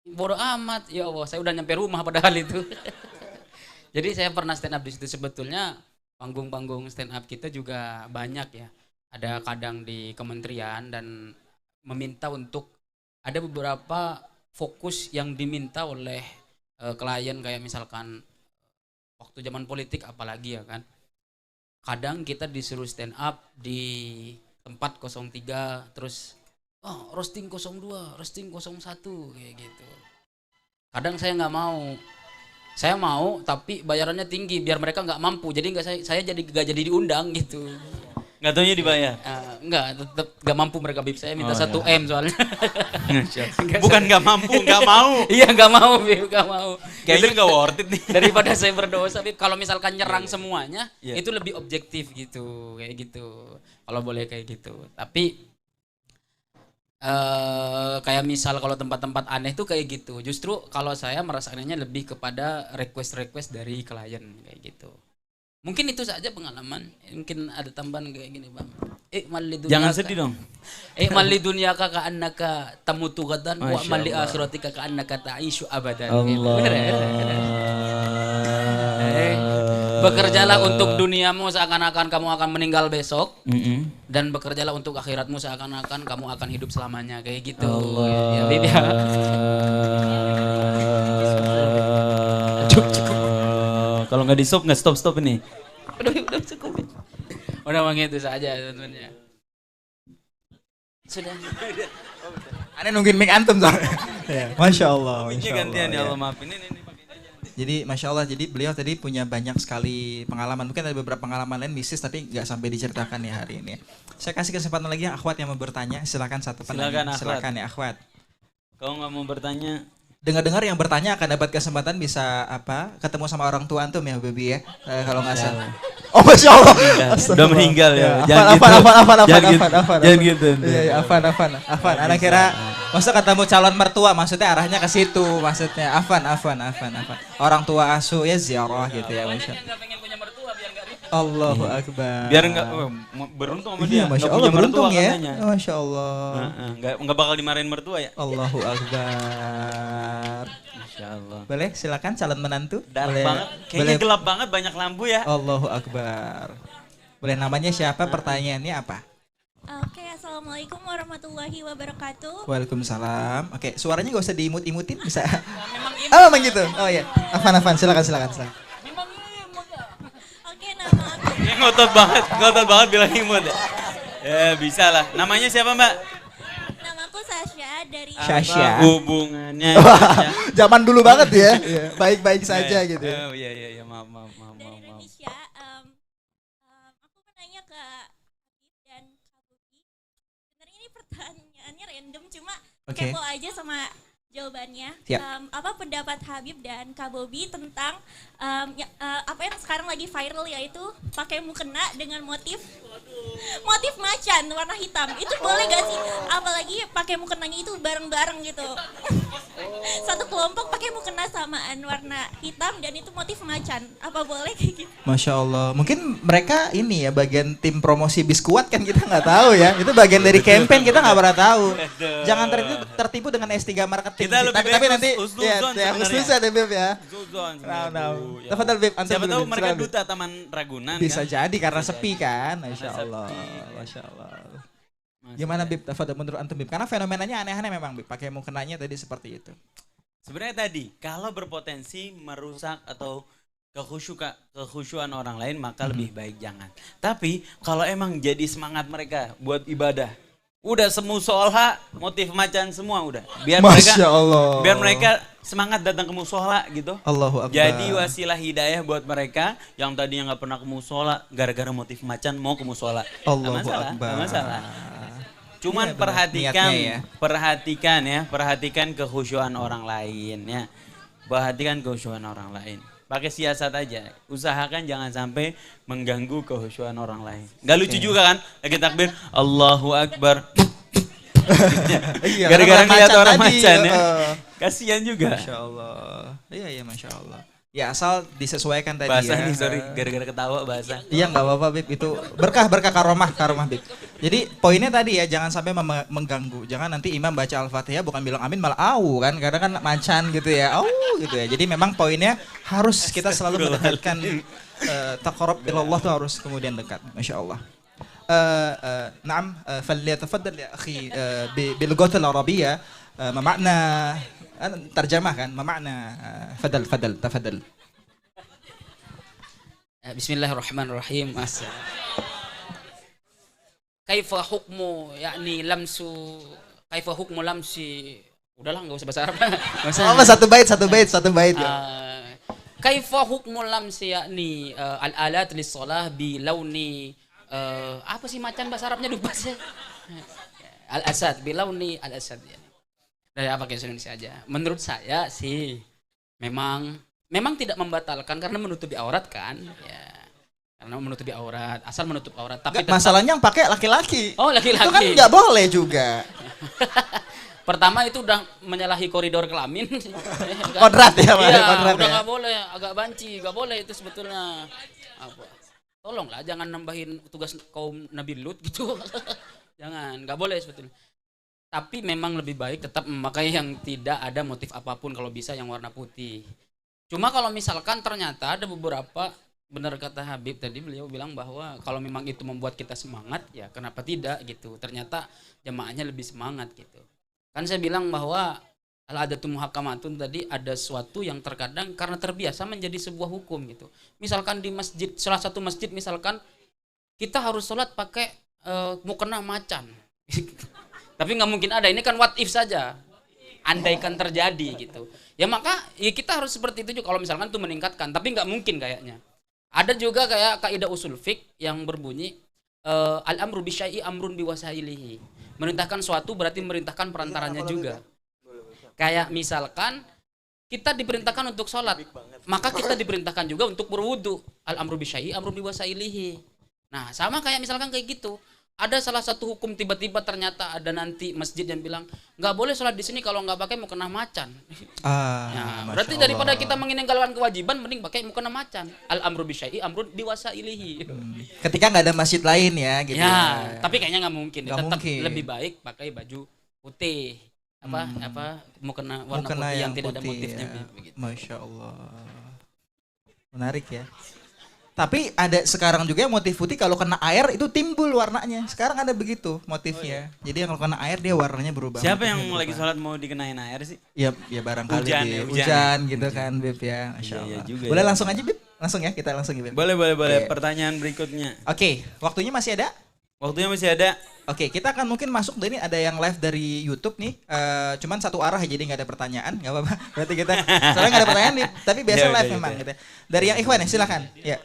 Bodoh amat, ya Allah, saya udah nyampe rumah padahal itu. Jadi saya pernah stand up di situ. Sebetulnya panggung-panggung stand up kita juga banyak ya. Ada kadang di kementerian dan meminta untuk ada beberapa fokus yang diminta oleh klien, kayak misalkan waktu zaman politik apalagi ya kan. Kadang kita disuruh stand up di tempat 03, terus roasting 02, roasting 01 kayak gitu. Kadang saya nggak mau. Saya mau tapi bayarannya tinggi biar mereka nggak mampu. Jadi saya nggak jadi diundang gitu. nggak taunya dibayar. Enggak, tetap nggak mampu mereka, Bib. Saya minta Oh, 1 M soalnya. Bukan nggak mampu, nggak mau. Iya, nggak mau, Bib, nggak mau. Kayaknya nggak worth it nih. Daripada saya berdosa, Bib. Kalau misalkan nyerang semuanya, Iya. itu lebih objektif gitu, kayak gitu. Kalau boleh kayak gitu. Tapi kayak misal kalau tempat-tempat aneh tuh kayak gitu. Justru kalau saya merasakannya lebih kepada request dari klien kayak gitu. Mungkin itu saja pengalaman. Mungkin ada tambahan kayak gini, Bang. Jangan sedih dong. Mali dunyaka ka'annaka tamutu gadan wa Masya mali Allah. akhiratika ka'annaka ta'ishu abadan. Allah. Bener ya? Bekerjalah untuk duniamu seakan-akan kamu akan meninggal besok, dan bekerjalah untuk akhiratmu seakan-akan kamu akan hidup selamanya, kayak gitu. Ya, Bib, ya. Cukup. Kalau nggak di stop nggak stop ini. Udah cukup. Udah begitu saja tentunya. Sudah. Aneh nungguin mic antum soalnya. Ya, Masya Allah. Ini Masya gantian ya Allah, Allah, maafin ini pakai aja. Jadi Masya Allah, jadi beliau tadi punya banyak sekali pengalaman. Mungkin ada beberapa pengalaman lain mistis tapi nggak sampai diceritakan ya hari ini. Saya kasih kesempatan lagi yang akhwat yang mau bertanya. Silakan satu Silakan, penanya. akhwat. Silakan ya akhwat. Kalau nggak mau bertanya, Dengar-dengar yang bertanya akan dapat kesempatan bisa ketemu sama orang tua antum ya, Baby ya. Kalau nggak salah. Oh Masya Allah. udah meninggal ya. Jangan gitu. Iya, Afan. Anak kira masa ketemu calon mertua, maksudnya arahnya ke situ, maksudnya Afan. Orang tua asuh ya ziarah gitu ya, Masya Allah. Nggak pengen punya mertua biar nggak ribet. Allahu Akbar. Biar nggak beruntung sama dia. Iya, Masya Nggak Allah, punya mertua beruntung ya. katanya. Masya Allah. Nggak bakal dimarahin mertua ya. Allahu Akbar. Masya Allah. Boleh silakan calon menantu. Dark Boleh- banget. Kayaknya boleh- gelap banget, banyak lampu ya. Allahu Akbar. Boleh namanya siapa? Pertanyaannya apa? Oke, assalamualaikum warahmatullahi wabarakatuh. Waalaikumsalam. Oke, suaranya gak usah diimut-imutin bisa. Memang Memang gitu. Oh iya. Afan, silakan. memang imut ya. Oke, nama aku Dia ngotot banget bilang imut ya. Ya bisa lah. Namanya siapa Mbak? namaku Sasha dari Syasya. Hubungannya. Zaman dulu banget ya. Iya, baik-baik saja gitu. Oh iya, maaf. dari Indonesia. Aku mau nanya ke Habib dan Kak Bobi. Sebenarnya ini pertanyaannya random, cuma Oke. kepo aja sama jawabannya. Siap. Apa pendapat Habib dan Kak Bobi tentang apa yang sekarang lagi viral, yaitu pakai mukena dengan motif macan warna hitam. Itu boleh gak sih? Apalagi pakai mukenanya itu bareng-bareng gitu. Satu kelompok pakai mukena samaan warna hitam dan itu motif macan. Apa boleh kayak gitu? Masya Allah. Mungkin mereka ini ya bagian tim promosi biskuat kan kita nggak tahu ya. Itu bagian dari campaign kita nggak pernah tahu. Jangan tertipu dengan S3 marketing. Kita lebih tapi baik nanti husnuzon ya, sebenarnya. husnuzon ya Beb ya. Zuzon. Nah. Tafadhal Beb, antum Siapa dulu, tahu Beb. mereka Silakan, Beb. duta Taman Ragunan Bisa kan? jadi karena Bisa sepi jadi. kan. Masya Karena Allah. sepi. Masya Allah. Gimana Bib? Tafadhal menurut antum Bib. Karena fenomenanya aneh-aneh memang Bib. Pakai mukenanya tadi seperti itu. Sebenarnya tadi kalau berpotensi merusak atau kekhusyuan orang lain maka lebih baik jangan. Tapi kalau emang jadi semangat mereka buat ibadah, udah semusola motif macan semua udah. Masya Allah. Biar mereka semangat datang ke musola gitu. Allahu Akbar. Jadi wasilah hidayah buat mereka yang tadinya nggak pernah ke musola gara-gara motif macan mau ke musola. Allahu Nggak Akbar. masalah. Cuman Iya, benar. Niatnya ya. perhatikan kekhusyuan orang lain ya. Perhatikan kekhusyuan orang lain. Pakai siasat aja. Usahakan jangan sampai mengganggu kekhusyuan orang lain. Gak lucu juga kan? Lagi takbir, Allahu Akbar. Iya, Gara-gara karena ngeliat orang tadi, macan ya. Kasihan juga. Masya Allah. Iya, Masya Allah. Ya asal disesuaikan tadi Bahasa ya. nih, sorry. Gara-gara ketawa bahasa. Iya nggak apa-apa Bib, itu berkah karomah Bib. Jadi poinnya tadi ya jangan sampai mengganggu. Jangan nanti imam baca Al-Fatihah bukan bilang amin malah au kan, karena kan macan gitu ya. Au gitu ya. Jadi memang poinnya harus kita selalu mendekatkan taqarrub ilallah tuh harus kemudian dekat. Masya Allah. Naam, falyatafaddal ya akhi bilughatil arabiyyah ma ma'na terjemah kan, ma ma'na tafadhal. Bismillahirrahmanirrahim. Kaifa hukmu yakni lamsu kaifa hukmu lamsi. Udahlah enggak usah bahasa Arab. Apa satu bait ya. Kaifa hukmu lamsi yakni al-alat lis-shalah bi launi apa sih macan bahasa Arabnya lupa sih. Al-asad bi launi al-asad ya. Dari apa bahasa Indonesia aja. Menurut saya sih memang tidak membatalkan karena menutupi aurat kan ya. Karena menutupi aurat, asal menutup aurat. Tapi Masalahnya yang pakai laki-laki. Oh, laki-laki. Itu kan nggak boleh juga. Pertama itu udah menyalahi koridor kelamin. Kodrat ya, Pak. Iya, Kodrat udah ya. nggak boleh, agak banci, nggak boleh itu sebetulnya. Apa? Tolonglah jangan nambahin tugas kaum Nabi Lut gitu. Jangan, nggak boleh sebetulnya. Tapi memang lebih baik tetap memakai yang tidak ada motif apapun, kalau bisa yang warna putih. Cuma kalau misalkan ternyata ada beberapa, benar kata Habib tadi, beliau bilang bahwa kalau memang itu membuat kita semangat, ya kenapa tidak gitu. Ternyata jamaahnya lebih semangat gitu. Kan saya bilang bahwa al-adatu muhakamatun tadi, ada sesuatu yang terkadang karena terbiasa menjadi sebuah hukum gitu. Misalkan di masjid, salah satu masjid misalkan kita harus sholat pakai mukena macan. Tapi nggak mungkin ada, ini kan what if saja. Andaikan terjadi gitu. Ya maka ya kita harus seperti itu juga kalau misalkan itu meningkatkan, tapi nggak mungkin kayaknya. Ada juga kayak kaidah usul fiqh yang berbunyi al-amru bisyai'i amrun biwasailihi. Merintahkan suatu berarti merintahkan perantaranya juga. Kayak misalkan kita diperintahkan untuk sholat, maka kita diperintahkan juga untuk berwudu. Al-amru bisyai'i amrun biwasailihi. Nah, sama kayak misalkan kayak gitu. Ada salah satu hukum tiba-tiba ternyata ada nanti masjid yang bilang nggak boleh sholat di sini kalau nggak pakai mukena macan. Berarti daripada kita meninggalkan kewajiban, mending pakai mukena macan. Al-amru bisyai'i amrun biwasailihi. Ketika nggak ada masjid lain ya gitu. Ya, tapi kayaknya nggak mungkin. Nggak Tetap mungkin. lebih baik pakai baju putih. Mukena warna Mukena putih yang yang tidak ada putih, motifnya ya. begitu. Masya Allah. Menarik ya. Tapi ada sekarang juga motif putih kalau kena air itu timbul warnanya. Sekarang ada begitu motifnya. Jadi yang kalau kena air dia warnanya berubah. Siapa yang motifnya lagi berubah. sholat mau dikenain air sih? Ya barangkali Hujan Bib. ya, Hujan hujan. gitu kan Bib ya. Masya Iya, Allah. iya juga Boleh ya. langsung aja Bib? Langsung ya, kita langsung ya Bib. Boleh. Oke. Pertanyaan berikutnya. Oke, waktunya masih ada? Waktunya masih ada. Oke, kita akan mungkin masuk dari ada yang live dari YouTube nih. Cuman satu arah jadi nggak ada pertanyaan, nggak apa-apa. Berarti kita soalnya nggak ada pertanyaan nih, tapi biasa Ya udah, live ya memang udah. gitu. Dari yang Ikhwan ya, silakan. Ya.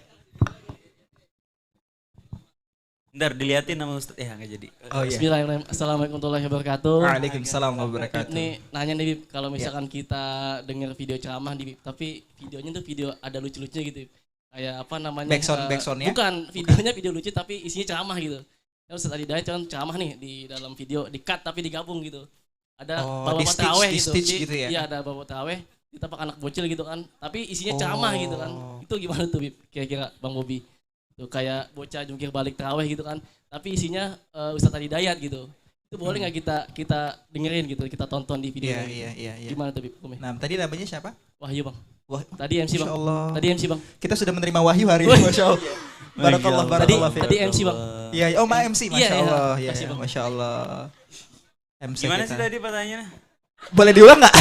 Ntar diliatin sama Ustaz. Nggak jadi. Oh iya. Bismillahirrahmanirrahim. Assalamualaikum warahmatullahi wabarakatuh. Waalaikumsalam warahmatullahi wabarakatuh. Ini nanya nih Bib, kalau misalkan kita dengar video ceramah di Bib, tapi videonya tuh video ada lucu-lucunya gitu. Bib. Kayak apa namanya? Backsound-backsoundnya? Bukan, videonya video lucu tapi isinya ceramah gitu. Terus tadi Daya ceramah nih di dalam video, di cut tapi digabung gitu. Ada di bapak stitch- taraweh di gitu. stitch gitu ya? Iya, ada bapak taraweh, kita pakai anak bocil gitu kan. Tapi isinya ceramah gitu kan. Itu gimana tuh Bib? Kira-kira Bang Bobi? Tuh kayak bocah jungkir balik taraweh gitu kan. Tapi isinya Ustadz Adi Dayat gitu. Itu boleh nggak kita dengerin gitu, kita tonton di video? Iya. Gimana tuh Bib? Umi? Nah, tadi namanya siapa? Wahyu Bang. Wah, Tadi MC Bang. Masya Allah. Tadi MC Bang. Kita sudah menerima wahyu hari ini, Masya Allah. Barakallah, Tadi barakallah. tadi MC Bang. Iya, oh Ma MC, Masya Iya, iya. Allah. Iya, Makasih, Bang. Masya Allah. MC Gimana kita. sih tadi pertanyaannya? Boleh diulang nggak?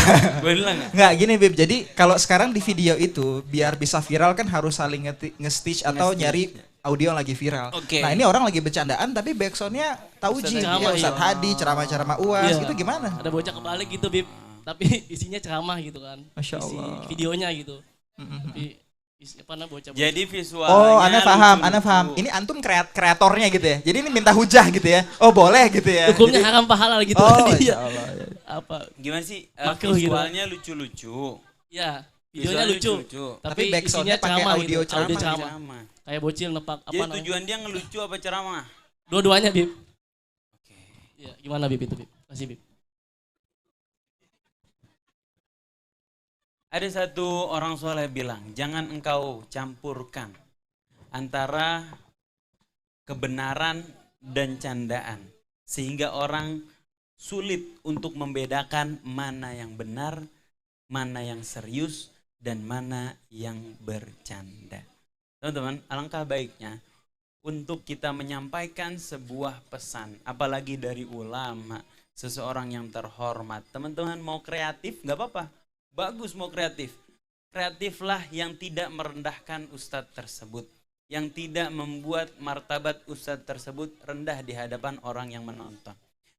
Boleh bilang nggak? Nggak, gini Bib. Jadi kalau sekarang di video itu biar bisa viral kan harus saling nge-stitch atau Nge-stitch. nyari audio yang lagi viral. Oke. Nah ini orang lagi bercandaan tapi backsoundnya tauji, Ustadz ya, ceramah, Ustadz iya. Hadi, ceramah-ceramah UAS, Iya. itu gimana? Ada bocah kebalik gitu Bib. Tapi isinya ceramah gitu kan. Masya Isi Allah. videonya gitu. Tapi apa namanya bocah. Jadi visualnya Oh, Anda paham, Anda lucu-lucu. paham. Ini antum kreatornya gitu ya. Jadi ini minta hujah gitu ya. Oh boleh gitu ya. Hukumnya Jadi- haram pahala gitu Oh, kan. Masya Iya. Allah. Apa? Gimana sih? Makruh gitu. Visualnya lucu-lucu. Ya, videonya Visualnya lucu. lucu-lucu. Tapi Tapi backsoundnya isinya pakai ceramah audio gitu. Audio ceramah. ceramah. Ceramah. Kayak bocil nepak apa Jadi namanya? tujuan dia ngelucu apa ceramah? Dua-duanya Bib. Oke. Iya, gimana Bib itu Bib? Kasih Bib. Ada satu orang soleh bilang, jangan engkau campurkan antara kebenaran dan candaan. Sehingga orang sulit untuk membedakan mana yang benar, mana yang serius, dan mana yang bercanda. Teman-teman, alangkah baiknya untuk kita menyampaikan sebuah pesan, apalagi dari ulama, seseorang yang terhormat. Teman-teman mau kreatif, nggak apa-apa. Bagus mau kreatif. Kreatiflah yang tidak merendahkan ustadz tersebut. Yang tidak membuat martabat ustadz tersebut rendah di hadapan orang yang menonton.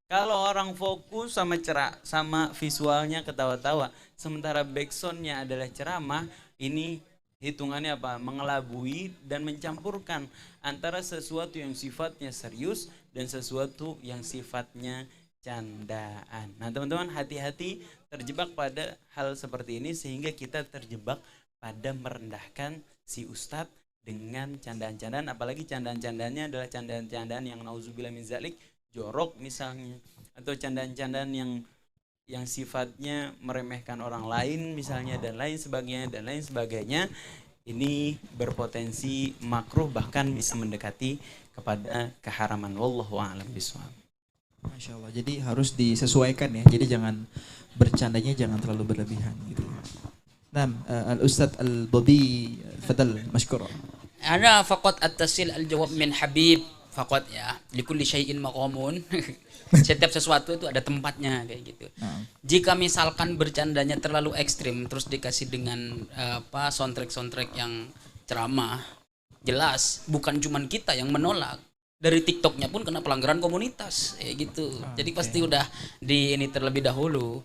Kalau orang fokus sama visualnya ketawa-tawa, sementara backsoundnya adalah ceramah, ini hitungannya apa? Mengelabui dan mencampurkan antara sesuatu yang sifatnya serius dan sesuatu yang sifatnya candaan. Nah teman-teman hati-hati terjebak pada hal seperti ini sehingga kita terjebak pada merendahkan si ustadz dengan candaan-candaan, apalagi candaan-candaannya adalah candaan-candaan yang nauzubillah min zalik, jorok misalnya, atau candaan-candaan yang sifatnya meremehkan orang lain misalnya dan lain sebagainya. Ini berpotensi makruh bahkan bisa mendekati kepada keharaman. Wallahu a'lam bishawab. Masya Allah. Jadi harus disesuaikan ya. Jadi jangan bercandanya jangan terlalu berlebihan gitu. Nah, Al-Ustadz Al-Bobi, fadal, masykur. Ada faqat at-tasil al-jawab min Habib. Faqat ya, likulli syai'in maqamun. Setiap sesuatu itu ada tempatnya kayak gitu. Jika misalkan bercandanya terlalu ekstrim terus dikasih dengan soundtrack yang ceramah, jelas bukan cuman kita yang menolak. Dari TikToknya pun kena pelanggaran komunitas kayak gitu. Jadi pasti udah di ini terlebih dahulu.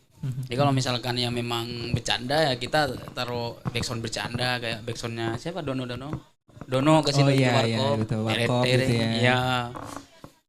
Jadi kalau misalkan yang memang bercanda ya kita taruh backsound bercanda kayak backsoundnya siapa Dono kasih Oh, lagu iya, warkop, iya, betul, warkop tere-tere. gitu ya. Iya.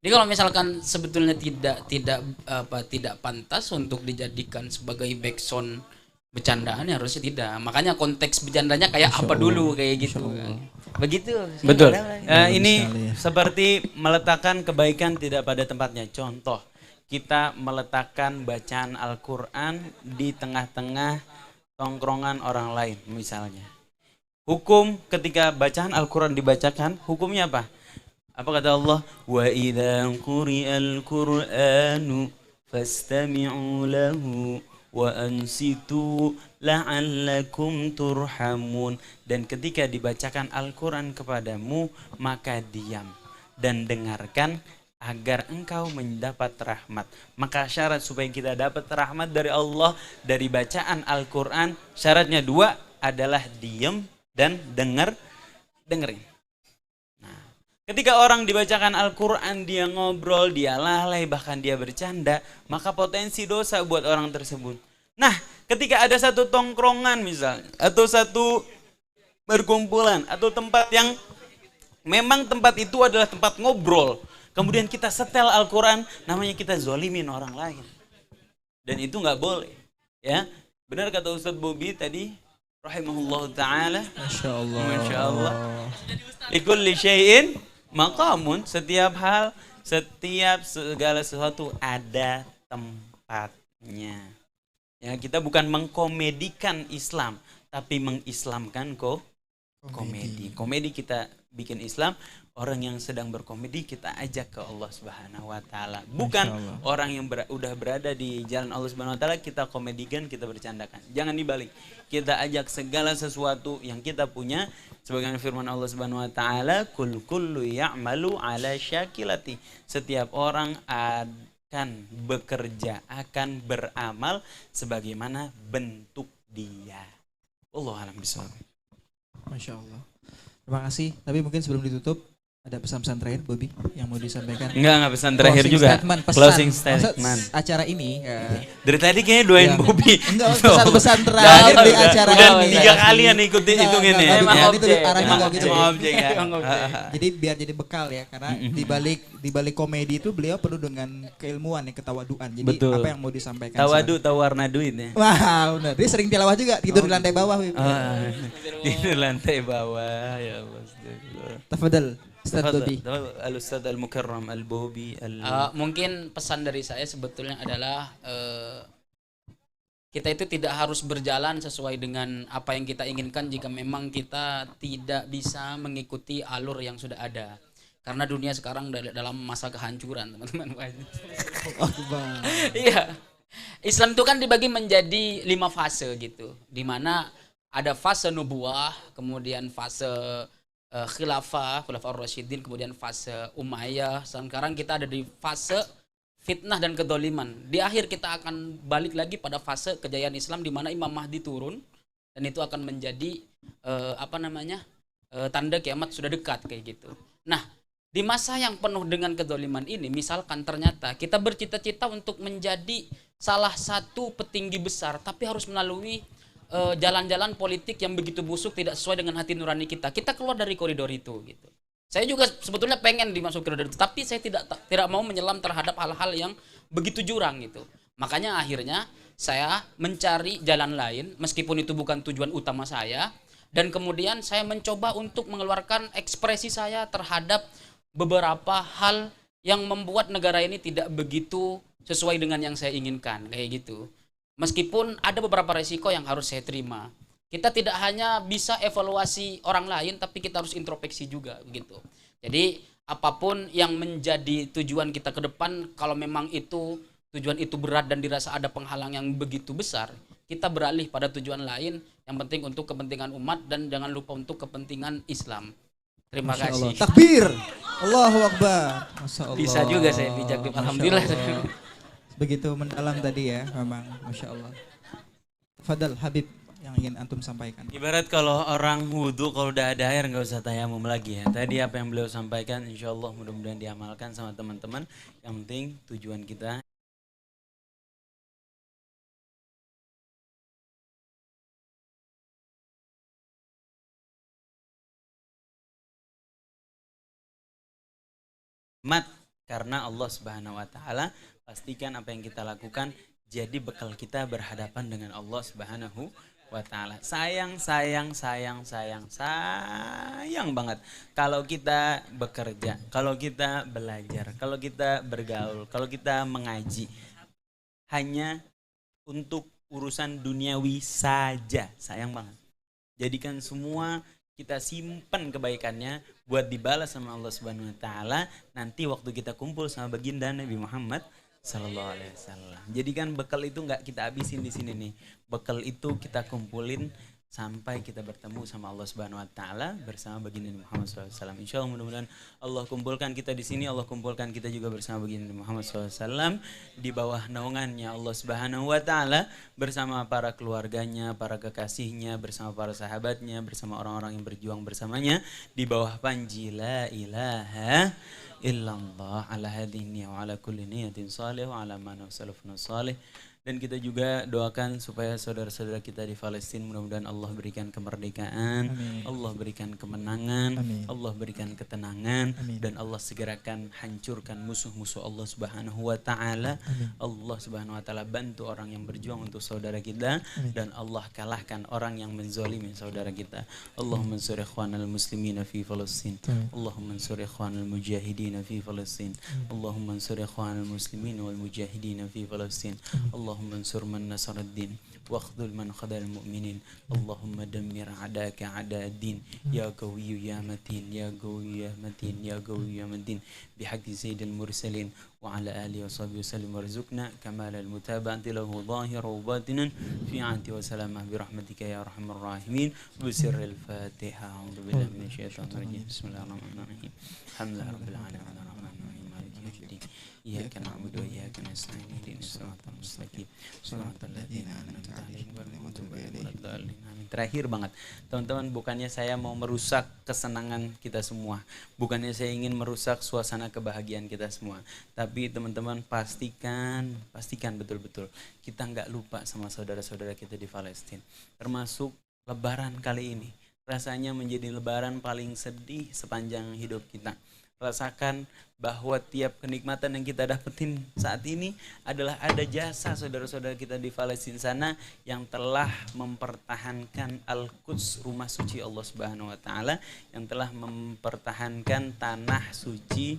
Jadi kalau misalkan sebetulnya tidak pantas untuk dijadikan sebagai backsound bercandaan ya harusnya tidak. Makanya konteks bercandanya kayak Masya apa Allah. dulu kayak gitu Masya kan. Allah. Begitu. Betul. Bagus Ini sekali ya. seperti meletakkan kebaikan tidak pada tempatnya. Contoh, kita meletakkan bacaan Al-Quran di tengah-tengah tongkrongan orang lain misalnya. Hukum ketika bacaan Al-Quran dibacakan, hukumnya apa? Apa kata Allah? Wa idza quri'al Qur'anu fastami'u lahu wa ansitu la'allakum turhamun. Dan ketika dibacakan Al-Quran kepadamu, maka diam dan dengarkan agar engkau mendapat rahmat. Maka syarat supaya kita dapat rahmat dari Allah dari bacaan Al-Quran, syaratnya dua adalah diam dan dengerin. Nah, Ketika orang dibacakan Al-Quran, dia ngobrol, dia lalai, bahkan dia bercanda, maka potensi dosa buat orang tersebut. Nah, ketika ada satu tongkrongan misalnya, atau satu berkumpulan, atau tempat yang memang tempat itu adalah tempat ngobrol, kemudian kita setel Al-Quran, namanya kita zolimin orang lain. Dan itu nggak boleh. Ya, benar kata Ustadz Bobi tadi, rahimahullah ta'ala. Masya Allah. Masya Allah. Likulli syai'in maqamun, setiap hal, setiap segala sesuatu ada tempatnya. Ya, kita bukan mengkomedikan Islam, tapi mengislamkan komedi. Komedi kita bikin Islam, orang yang sedang berkomedi kita ajak ke Allah Subhanahu wa taala. Bukan orang yang udah berada di jalan Allah Subhanahu wa taala kita komedikan, kita bercandakan. Jangan dibalik. Kita ajak segala sesuatu yang kita punya sebagaimana firman Allah Subhanahu wa taala, kullu ya'malu ala syakilati. Setiap orang akan bekerja, akan beramal sebagaimana bentuk dia. Wallahu a'lam bishawab. Masya Allah. Terima kasih. Tapi mungkin sebelum ditutup ada pesan-pesan terakhir Bobi yang mau disampaikan. Enggak pesan terakhir Closing juga. Statement, pesan. Closing Maksud statement. acara ini. Dari tadi kayaknya doain Ya. Bobi. Enggak, pesan-pesan terakhir di acara udah ini. 3 kalian ikutin hitungin ya. Emang Ya. itu arahnya nggak gitu. Emang objek ya. Jadi biar jadi bekal ya, karena di balik komedi itu beliau penuh dengan keilmuan ya, ketawaduan. Jadi Betul. apa yang mau disampaikan? Tawadu tawarna duit ya. Wah, benar. Dia sering tilawah juga, tidur di lantai bawah. Di lantai bawah ya Allah. Tafadhal, Ustaz Bobi. Al-Ustaz Al-Mukarram Al-Bobi Mungkin pesan dari saya sebetulnya adalah kita itu tidak harus berjalan sesuai dengan apa yang kita inginkan jika memang kita tidak bisa mengikuti alur yang sudah ada. Karena dunia sekarang dalam masa kehancuran, teman-teman. Iya. Islam itu kan dibagi menjadi 5 fase gitu. Di mana ada fase nubuah, kemudian fase khilafah Rasyidin, kemudian fase Umayyah. Sekarang kita ada di fase fitnah dan kedoliman. Di akhir kita akan balik lagi pada fase kejayaan Islam di mana Imam Mahdi turun dan itu akan menjadi tanda kiamat sudah dekat kayak gitu. Nah, di masa yang penuh dengan kedoliman ini, misalkan ternyata kita bercita-cita untuk menjadi salah satu petinggi besar, tapi harus melalui jalan-jalan politik yang begitu busuk, tidak sesuai dengan hati nurani kita. Kita keluar dari koridor itu gitu. Saya juga sebetulnya pengen dimasuk koridor itu, tapi saya tidak mau menyelam terhadap hal-hal yang begitu jurang gitu. Makanya akhirnya saya mencari jalan lain meskipun itu bukan tujuan utama saya, dan kemudian saya mencoba untuk mengeluarkan ekspresi saya terhadap beberapa hal yang membuat negara ini tidak begitu sesuai dengan yang saya inginkan kayak gitu. Meskipun ada beberapa resiko yang harus saya terima. Kita tidak hanya bisa evaluasi orang lain, tapi kita harus introspeksi juga gitu. Jadi apapun yang menjadi tujuan kita ke depan, kalau memang itu tujuan itu berat dan dirasa ada penghalang yang begitu besar, kita beralih pada tujuan lain yang penting untuk kepentingan umat dan jangan lupa untuk kepentingan Islam. Terima kasih. Takbir. Allahu Akbar. Masya Allah. Bisa juga saya bijak. Alhamdulillah. Begitu mendalam tadi ya, memang Masya Allah. Fadal Habib yang ingin antum sampaikan. Ibarat kalau orang wudhu kalau udah ada air nggak usah tayamum lagi ya. Tadi apa yang beliau sampaikan insya Allah mudah-mudahan diamalkan sama teman-teman. Yang penting tujuan kita karena Allah Subhanahu wa taala. Pastikan apa yang kita lakukan jadi bekal kita berhadapan dengan Allah Subhanahu wa taala. Sayang banget kalau kita bekerja, kalau kita belajar, kalau kita bergaul, kalau kita mengaji hanya untuk urusan duniawi saja. Sayang banget. Jadikan semua kita simpan kebaikannya buat dibalas sama Allah Subhanahu wa taala nanti waktu kita kumpul sama baginda Nabi Muhammad sallallahu alaihi wasallam. Jadi kan bekal itu nggak kita habisin di sini nih. Bekal itu kita kumpulin sampai kita bertemu sama Allah Subhanahu wa taala bersama baginda Muhammad SAW. Insyaallah mudah-mudahan Allah kumpulkan kita di sini, Allah kumpulkan kita juga bersama baginda Muhammad SAW di bawah naungannya Allah Subhanahu wa taala, bersama para keluarganya, para kekasihnya, bersama para sahabatnya, bersama orang-orang yang berjuang bersamanya di bawah panji la ilaha illallah ala hadhihi wa ala kulli niyatin salih wa ala ma salafun salih. Dan kita juga doakan supaya saudara-saudara kita di Palestina mudah-mudahan Allah berikan kemerdekaan, Allah berikan kemenangan, Allah berikan ketenangan, dan Allah segerakan hancurkan musuh-musuh Allah Subhanahu wa taala. Allah Subhanahu wa taala bantu orang yang berjuang untuk saudara kita, dan Allah kalahkan orang yang menzalimi saudara kita. Allahumma ansur ikhwanal muslimina fi Palestin. Allahumma ansur ikhwanal mujahidin fi Palestin. Allahumma ansur ikhwanal muslimin wal mujahidin fi Palestin. اللهم انصر من نصر الدين واخذل من خذل المؤمنين اللهم دمر أعداءك أعداء الدين يا قوي يا متين يا قوي يا متين يا قوي يا متين بحق سيد المرسلين وعلى آله وصحبه وسلم وارزقنا كمال المتابعة له ظاهرا وباطنا في عهد وسلامة برحمتك يا أرحم الراحمين بسر الفاتحة أعوذ بالله من الشيطان الرجيم بسم الله الرحمن الرحيم الحمد لله رب العالمين الرحمن الرحيم مالك يوم الدين إياك نعبد وإياك نستعين اهدنا الصراط المستقيم صراط الذين أنعمت عليهم غير المغضوب عليهم ولا الضالين. Terakhir banget, teman-teman, bukannya saya mau merusak kesenangan kita semua, bukannya saya ingin merusak suasana kebahagiaan kita semua, tapi teman-teman pastikan betul-betul kita nggak lupa sama saudara-saudara kita di Palestina. Termasuk Lebaran kali ini, rasanya menjadi Lebaran paling sedih sepanjang hidup kita. Rasakan bahwa tiap kenikmatan yang kita dapetin saat ini adalah ada jasa saudara-saudara kita di Palestina sana yang telah mempertahankan Al-Quds, rumah suci Allah Subhanahu wa taala, yang telah mempertahankan tanah suci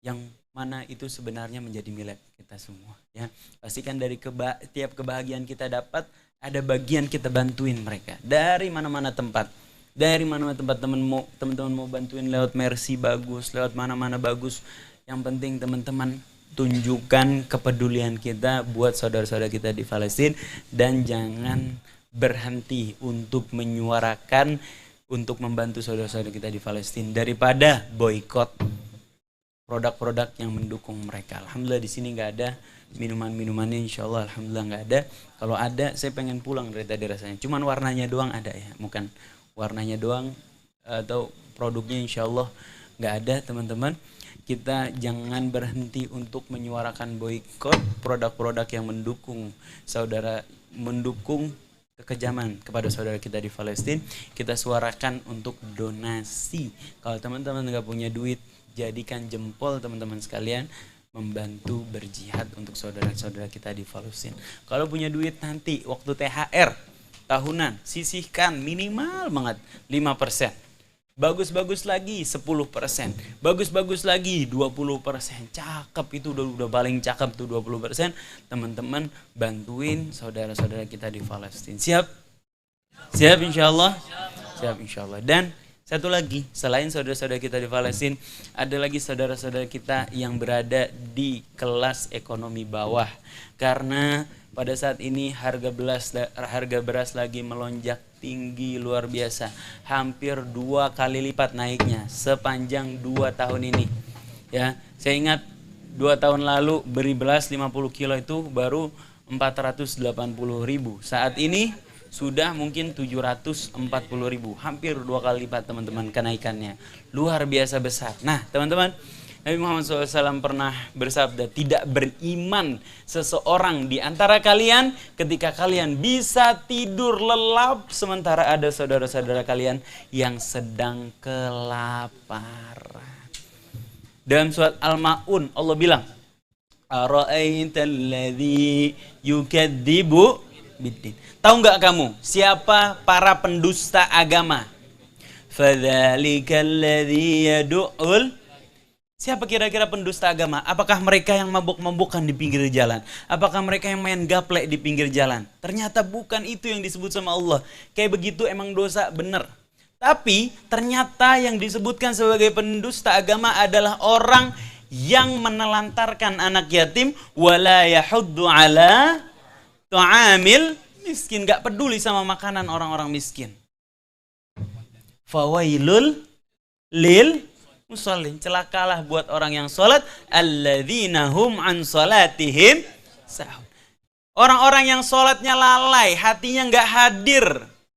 yang mana itu sebenarnya menjadi milik kita semua, ya. Pastikan dari tiap kebahagiaan kita dapat, ada bagian kita bantuin mereka dari mana-mana tempat. Dari mana-mana tempat teman-teman mau bantuin lewat Mercy bagus, lewat mana-mana bagus. Yang penting teman-teman tunjukkan kepedulian kita buat saudara-saudara kita di Palestina, dan jangan berhenti untuk menyuarakan, untuk membantu saudara-saudara kita di Palestina daripada boykot produk-produk yang mendukung mereka. Alhamdulillah di sini nggak ada minuman-minumannya, insya Allah alhamdulillah nggak ada. Kalau ada saya pengen pulang dari tadi rasanya. Cuman warnanya doang ada ya, bukan warnanya doang atau produknya insya Allah nggak ada teman-teman. Kita jangan berhenti untuk menyuarakan boykot produk-produk yang mendukung kekejaman kepada saudara kita di Palestina. Kita suarakan untuk donasi. Kalau teman-teman nggak punya duit, jadikan jempol teman-teman sekalian membantu berjihad untuk saudara-saudara kita di Palestina. Kalau punya duit nanti waktu THR tahunan, sisihkan minimal banget 5%. Bagus-bagus lagi 10%. Bagus-bagus lagi 20%. Cakep itu udah paling cakep tuh 20%. Teman-teman bantuin saudara-saudara kita di Palestina. Siap? Siap insyaallah? Siap insyaallah. Dan satu lagi, selain saudara-saudara kita di Palestina, ada lagi saudara-saudara kita yang berada di kelas ekonomi bawah. Karena pada saat ini harga beras lagi melonjak tinggi luar biasa. Hampir 2 kali lipat naiknya sepanjang 2 tahun ini. Ya, saya ingat 2 tahun lalu beri beras 50 kilo itu baru 480.000. Saat ini sudah mungkin 740.000, hampir 2 kali lipat teman-teman kenaikannya. Luar biasa besar. Nah teman-teman, Nabi Muhammad SAW pernah bersabda, tidak beriman seseorang di antara kalian ketika kalian bisa tidur lelap sementara ada saudara-saudara kalian yang sedang kelaparan. Dalam surat Al-Ma'un Allah bilang, Ara'aital ladzi yukadzibu biddin. Tahu nggak kamu siapa para pendusta agama? Fadzalikal ladzi yad'ul. Siapa kira-kira pendusta agama? Apakah mereka yang mabuk-mabukan di pinggir jalan? Apakah mereka yang main gaplek di pinggir jalan? Ternyata bukan itu yang disebut sama Allah. Kayak begitu emang dosa bener. Tapi ternyata yang disebutkan sebagai pendusta agama adalah orang yang menelantarkan anak yatim, wala yahuddu ala ta'amil Miskin, gak peduli sama makanan orang-orang miskin. Fawailul lil musallin, celakalah buat orang yang sholat, alladzina hum an sholatihim sahun. Orang-orang yang sholatnya lalai, hatinya nggak hadir,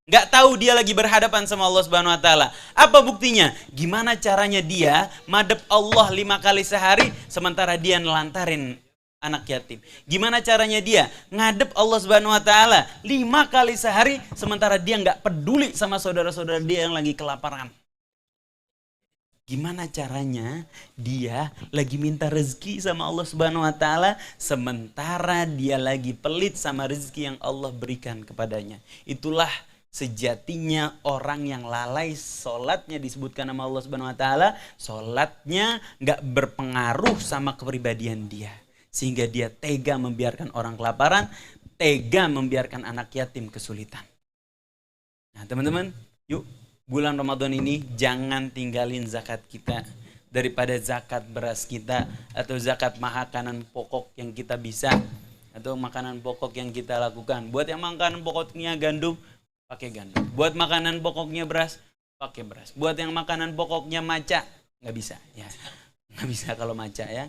nggak tahu dia lagi berhadapan sama Allah Subhanahu Wa Taala. Apa buktinya? Gimana caranya dia madep Allah 5 kali sehari, sementara dia nelantarin anak yatim? Gimana caranya dia ngadep Allah Subhanahu Wa Taala 5 kali sehari, sementara dia nggak peduli sama saudara-saudara dia yang lagi kelaparan? Gimana caranya dia lagi minta rezeki sama Allah Subhanahu Wa Taala, sementara dia lagi pelit sama rezeki yang Allah berikan kepadanya? Itulah sejatinya orang yang lalai sholatnya, disebutkan nama Allah Subhanahu Wa Taala, sholatnya nggak berpengaruh sama kepribadian dia, sehingga dia tega membiarkan orang kelaparan, tega membiarkan anak yatim kesulitan. Nah teman-teman, yuk bulan Ramadan ini jangan tinggalin zakat kita. Daripada zakat beras kita atau zakat makanan pokok yang kita bisa, atau makanan pokok yang kita lakukan. Buat yang makanan pokoknya gandum, pakai gandum. Buat makanan pokoknya beras, pakai beras. Buat yang makanan pokoknya maca, nggak bisa ya. Nggak bisa kalau maca ya.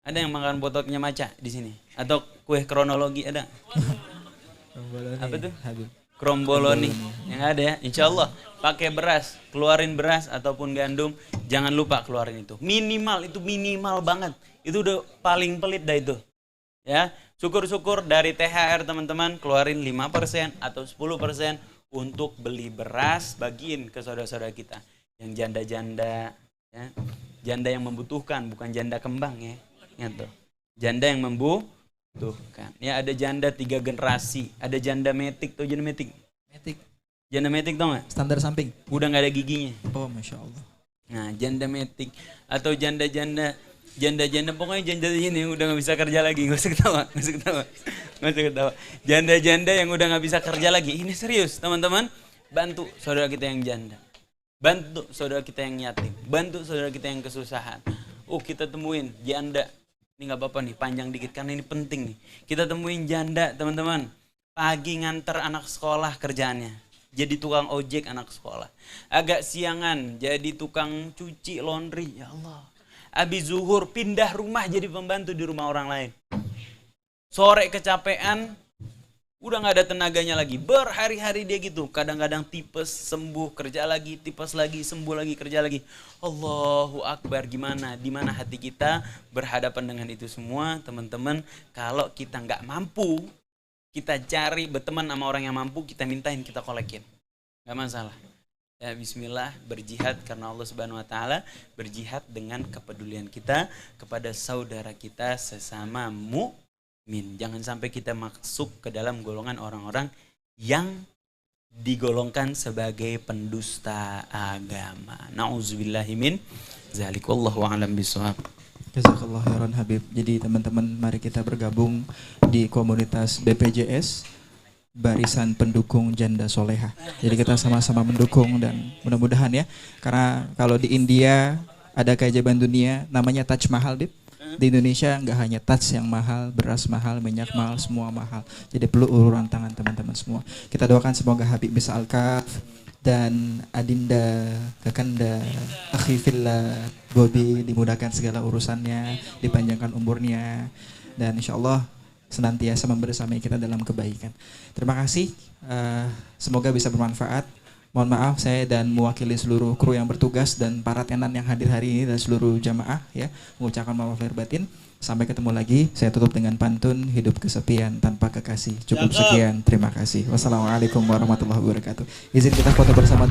Ada yang makan pokoknya maca di sini? Atau kue kronologi ada? Apa tuh? Kromboloni. Yang ada ya, insya Allah pakai beras, keluarin beras ataupun gandum, jangan lupa keluarin itu. Minimal, itu minimal banget. Itu udah paling pelit dah itu. Ya, syukur-syukur dari THR teman-teman keluarin 5% atau 10% untuk beli beras, bagiin ke saudara-saudara kita yang janda-janda ya. Janda yang membutuhkan, bukan janda kembang ya. Ingat tuh. Janda yang membutuhkan. Ya, ada janda 3 generasi, ada janda metik, tuh janda metik. Janda metik tau gak? Standar samping. Udah gak ada giginya. Oh Masya Allah. Nah janda metik atau janda-janda pokoknya janda ini udah gak bisa kerja lagi. Gak usah ketawa. Janda-janda yang udah gak bisa kerja lagi. Ini serius teman-teman. Bantu saudara kita yang janda, bantu saudara kita yang yatim, bantu saudara kita yang kesusahan. Kita temuin janda. Ini gak apa-apa nih, panjang dikit karena ini penting nih. Kita temuin janda teman-teman, pagi nganter anak sekolah kerjaannya jadi tukang ojek anak sekolah. Agak siangan jadi tukang cuci laundry. Ya Allah. Habis zuhur pindah rumah jadi pembantu di rumah orang lain. Sore kecapean, udah gak ada tenaganya lagi. Berhari-hari dia gitu. Kadang-kadang tipes, sembuh, kerja lagi, tipes lagi, sembuh lagi, kerja lagi. Allahu Akbar. Gimana? Dimana hati kita berhadapan dengan itu semua teman-teman? Kalau kita gak mampu, kita cari berteman sama orang yang mampu, kita mintain, kita kolekin. Gak masalah. Ya bismillah, berjihad karena Allah Subhanahu Wa Taala, berjihad dengan kepedulian kita kepada saudara kita sesama mukmin. Jangan sampai kita masuk ke dalam golongan orang-orang yang digolongkan sebagai pendusta agama. Nauzubillahi min dzalik. Wallahu a'lam bishawab. Jazakallah khairan Habib. Jadi teman-teman, mari kita bergabung di komunitas BPJS, Barisan Pendukung Janda Soleha. Jadi kita sama-sama mendukung dan mudah-mudahan ya, karena kalau di India ada keajaiban dunia namanya Taj Mahal, Bib. Di Indonesia nggak hanya touch yang mahal, beras mahal, minyak mahal, semua mahal. Jadi perlu uluran tangan teman-teman semua. Kita doakan semoga Habib bisa al-kaf dan Adinda, Kakanda, Akhifillah, Bobi dimudahkan segala urusannya, dipanjangkan umurnya, dan insya Allah senantiasa membersamai kita dalam kebaikan. Terima kasih, semoga bisa bermanfaat. Mohon maaf saya dan mewakili seluruh kru yang bertugas dan para tenan yang hadir hari ini dan seluruh jamaah ya, mengucapkan maaf lahir batin. Sampai ketemu lagi. Saya tutup dengan pantun, hidup kesepian tanpa kekasih. Cukup sekian, terima kasih. Wassalamualaikum warahmatullahi wabarakatuh. Izin kita foto bersama.